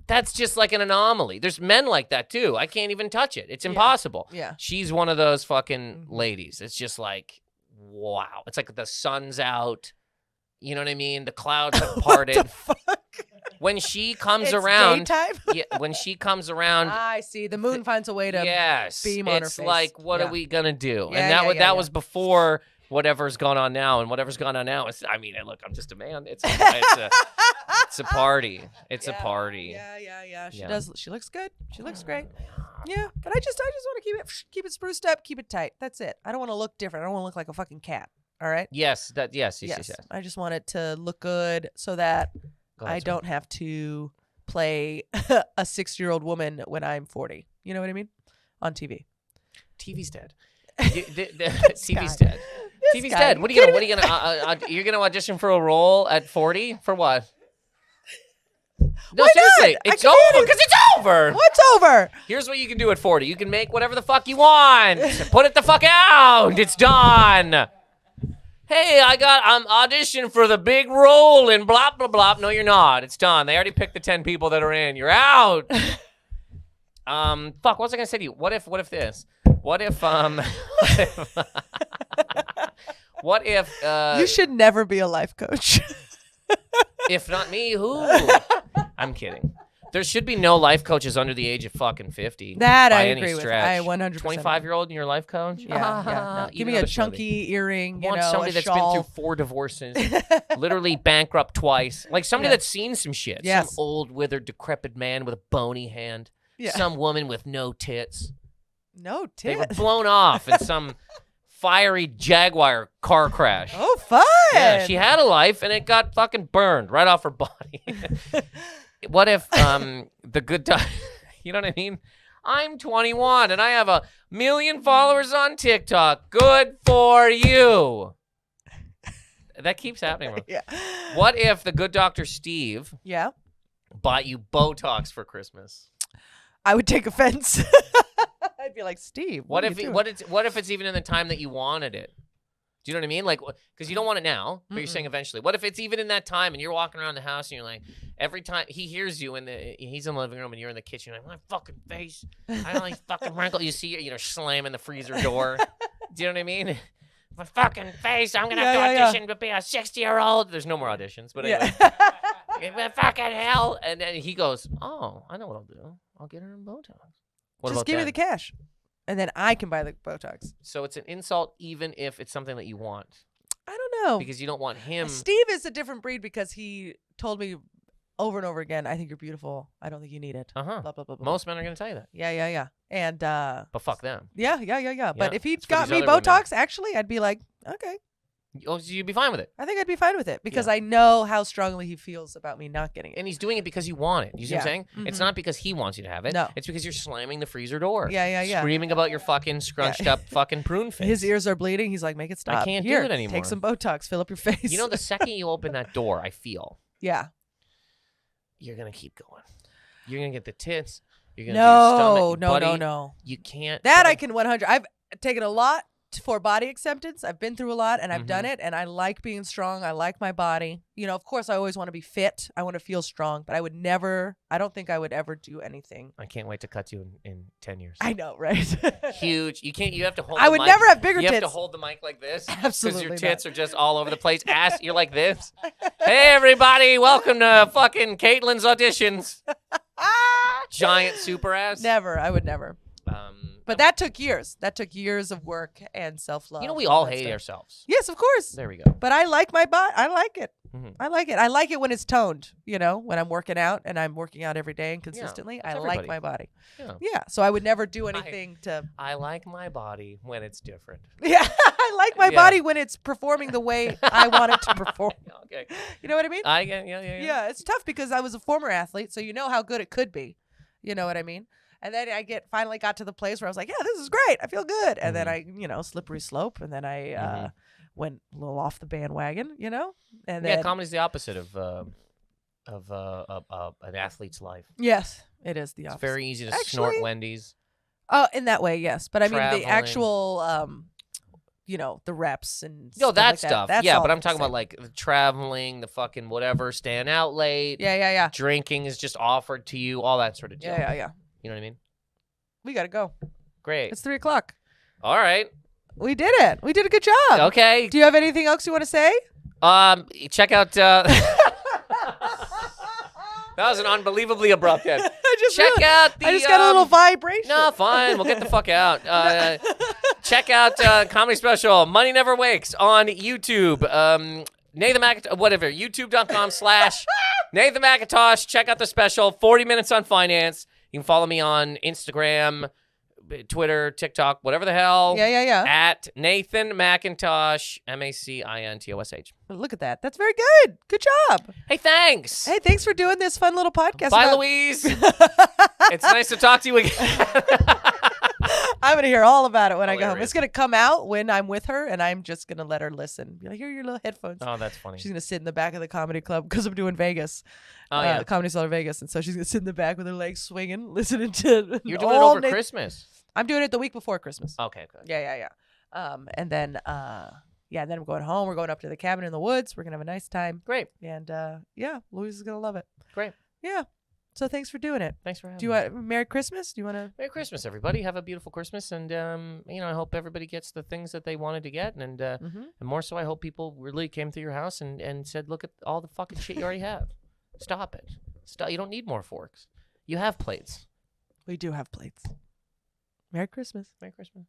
That's just like an anomaly. There's men like that too. I can't even touch it. It's impossible. Yeah. She's one of those fucking ladies. It's just like, wow. It's like the sun's out. You know what I mean? The clouds have parted. What the fuck? When she comes It's around, daytime? when she comes around, I see. The moon finds a way to beam on her face. it's like, what are we gonna do? Yeah, and that was before whatever's gone on now, and whatever's gone on now is. I mean, look, I'm just a man. It's a party. It's a party. Yeah. She does. She looks good. She looks great. Yeah, but I just want to keep it spruced up, keep it tight. That's it. I don't want to look different. I don't want to look like a fucking cat. All right. Yes. Yes. I just want it to look good so that I don't have to play a 60-year-old woman when I'm 40. You know what I mean? On TV. TV's dead. TV's dead. TV's dead. What are you gonna? You're gonna audition for a role at 40 for what? No, Why seriously, not? it's over because it's over. What's over? Here's what you can do at 40. You can make whatever the fuck you want. Put it the fuck out. It's done. Hey, I'm auditioning for the big role in blah, blah, blah. No, you're not. It's done. They already picked the 10 people that are in. You're out. Fuck, what was I going to say to you? What if this? What if you should never be a life coach. If not me, who? I'm kidding. There should be no life coaches under the age of fucking 50. That by I any agree with. stretch. I 100%. 25-year-old and your life coach? Yeah. No. Give me a chunky earring, want somebody that's shawl. been through 4 divorces, literally bankrupt twice. Like somebody that's seen some shit. Yes. Some old, withered, decrepit man with a bony hand. Yeah. Some woman with no tits. No tits. They were blown off in some fiery Jaguar car crash. Oh, fun. Yeah, she had a life and it got fucking burned right off her body. What if the good time, you know what I mean? I'm 21 and I have 1 million followers on TikTok. Good for you. That keeps happening. Bro. Yeah. What if the good Dr. Steve bought you Botox for Christmas? I would take offense. I'd be like, Steve, what if it's even in the time that you wanted it? Do you know what I mean? Like, because you don't want it now, but you're saying eventually. What if it's even in that time and you're walking around the house and you're like, every time he hears you he's in the living room and you're in the kitchen, you're like, my fucking face, I don't like fucking wrinkle. You see it, slamming the freezer door. Do you know what I mean? My fucking face, I'm gonna have to audition to be a 60-year-old. There's no more auditions, but anyway. Fucking hell. And then he goes, oh, I know what I'll do. I'll get her in Botox. Just give me the cash. And then I can buy the Botox. So it's an insult even if it's something that you want. I don't know. Because you don't want him. Steve is a different breed because he told me over and over again, I think you're beautiful. I don't think you need it. Uh-huh. Blah, blah, blah, blah. Most men are going to tell you that. Yeah. And but fuck them. Yeah. But if he'd got me these Botox, actually, I'd be like, okay. Oh, so you'd be fine with it? I think I'd be fine with it because I know how strongly he feels about me not getting it. And he's doing it because you want it. You see what I'm saying? It's not because he wants you to have it. No. It's because you're slamming the freezer door. Yeah. Screaming about your fucking scrunched up fucking prune face. His ears are bleeding. He's like, make it stop. I can't do it anymore. Take some Botox. Fill up your face. You know, the second you open that door, I feel. Yeah. You're going to keep going. You're going to get the tits. You're going to do your stomach. No. You can't. That I can 100. I've taken a lot for body acceptance. I've been through a lot and I've done it, and I like being strong. I like my body. You know, of course, I always want to be fit. I want to feel strong, but I don't think I would ever do anything. I can't wait to cut you in 10 years. I know, right? Huge. You have to hold I the would mic. never have bigger tits. You tits. have to hold the mic like this. Absolutely because your tits are just all over the place. Ass, you're like this. Hey, everybody. Welcome to fucking Caitlin's auditions. Giant super ass. Never. I would never. But that took years. That took years of work and self-love. You know, we all hate ourselves. Yes, of course. There we go. But I like my body. I like it. I like it. I like it when it's toned, you know, when I'm working out and I'm working out every day and consistently. I like my body. Yeah. So I would never do anything to. I like my body when it's different. Yeah. I like my body when it's performing the way I want it to perform. Okay. You know what I mean? I get, yeah. Yeah. It's tough because I was a former athlete, so you know how good it could be. You know what I mean? And then I finally got to the place where I was like, yeah, this is great. I feel good. And then I, slippery slope. And then I went a little off the bandwagon, you know? And then comedy's the opposite of an athlete's life. Yes, it is the opposite. It's very easy to snort Wendy's. Oh, in that way, yes. But I mean, the Traveling. actual, the reps and No, stuff that like stuff. That's Yeah, all but I'm the talking about same. like the traveling, the fucking whatever, staying out late. Yeah. Drinking is just offered to you, all that sort of deal. Yeah. You know what I mean? We gotta go. Great. It's 3:00. All right. We did it. We did a good job. Okay. Do you have anything else you want to say? Check out. That was an unbelievably abrupt end. Check out the. I just got a little vibration. No, fine. We'll get the fuck out. Check out comedy special Money Never Wakes on YouTube. Nathan Macintosh, whatever. YouTube.com/Nathan Macintosh. Check out the special. 40 minutes on finance. You can follow me on Instagram, Twitter, TikTok, whatever the hell. Yeah. At Nathan Macintosh, Macintosh. Look at that. That's very good. Good job. Hey, thanks. Hey, thanks for doing this fun little podcast. Bye, Louise. It's nice to talk to you again. I'm going to hear all about it when I go home. Hilarious. It's going to come out when I'm with her, and I'm just going to let her listen. Be like, here are your little headphones. Oh, that's funny. She's going to sit in the back of the comedy club because I'm doing Vegas. Oh, yeah. Comedy Cellar Vegas. And so she's going to sit in the back with her legs swinging, listening to You're doing it over Christmas. I'm doing it the week before Christmas. Okay, good. Yeah. And then, then I'm going home. We're going up to the cabin in the woods. We're going to have a nice time. Great. And, Louise is going to love it. Great. Yeah. So thanks for doing it. Thanks for having Do you want Merry Christmas? Do you want to? Merry Christmas, everybody. Have a beautiful Christmas. And, I hope everybody gets the things that they wanted to get. And more so, I hope people really came through your house and said, look at all the fucking shit you already have. Stop it. Stop. You don't need more forks. You have plates. We do have plates. Merry Christmas. Merry Christmas.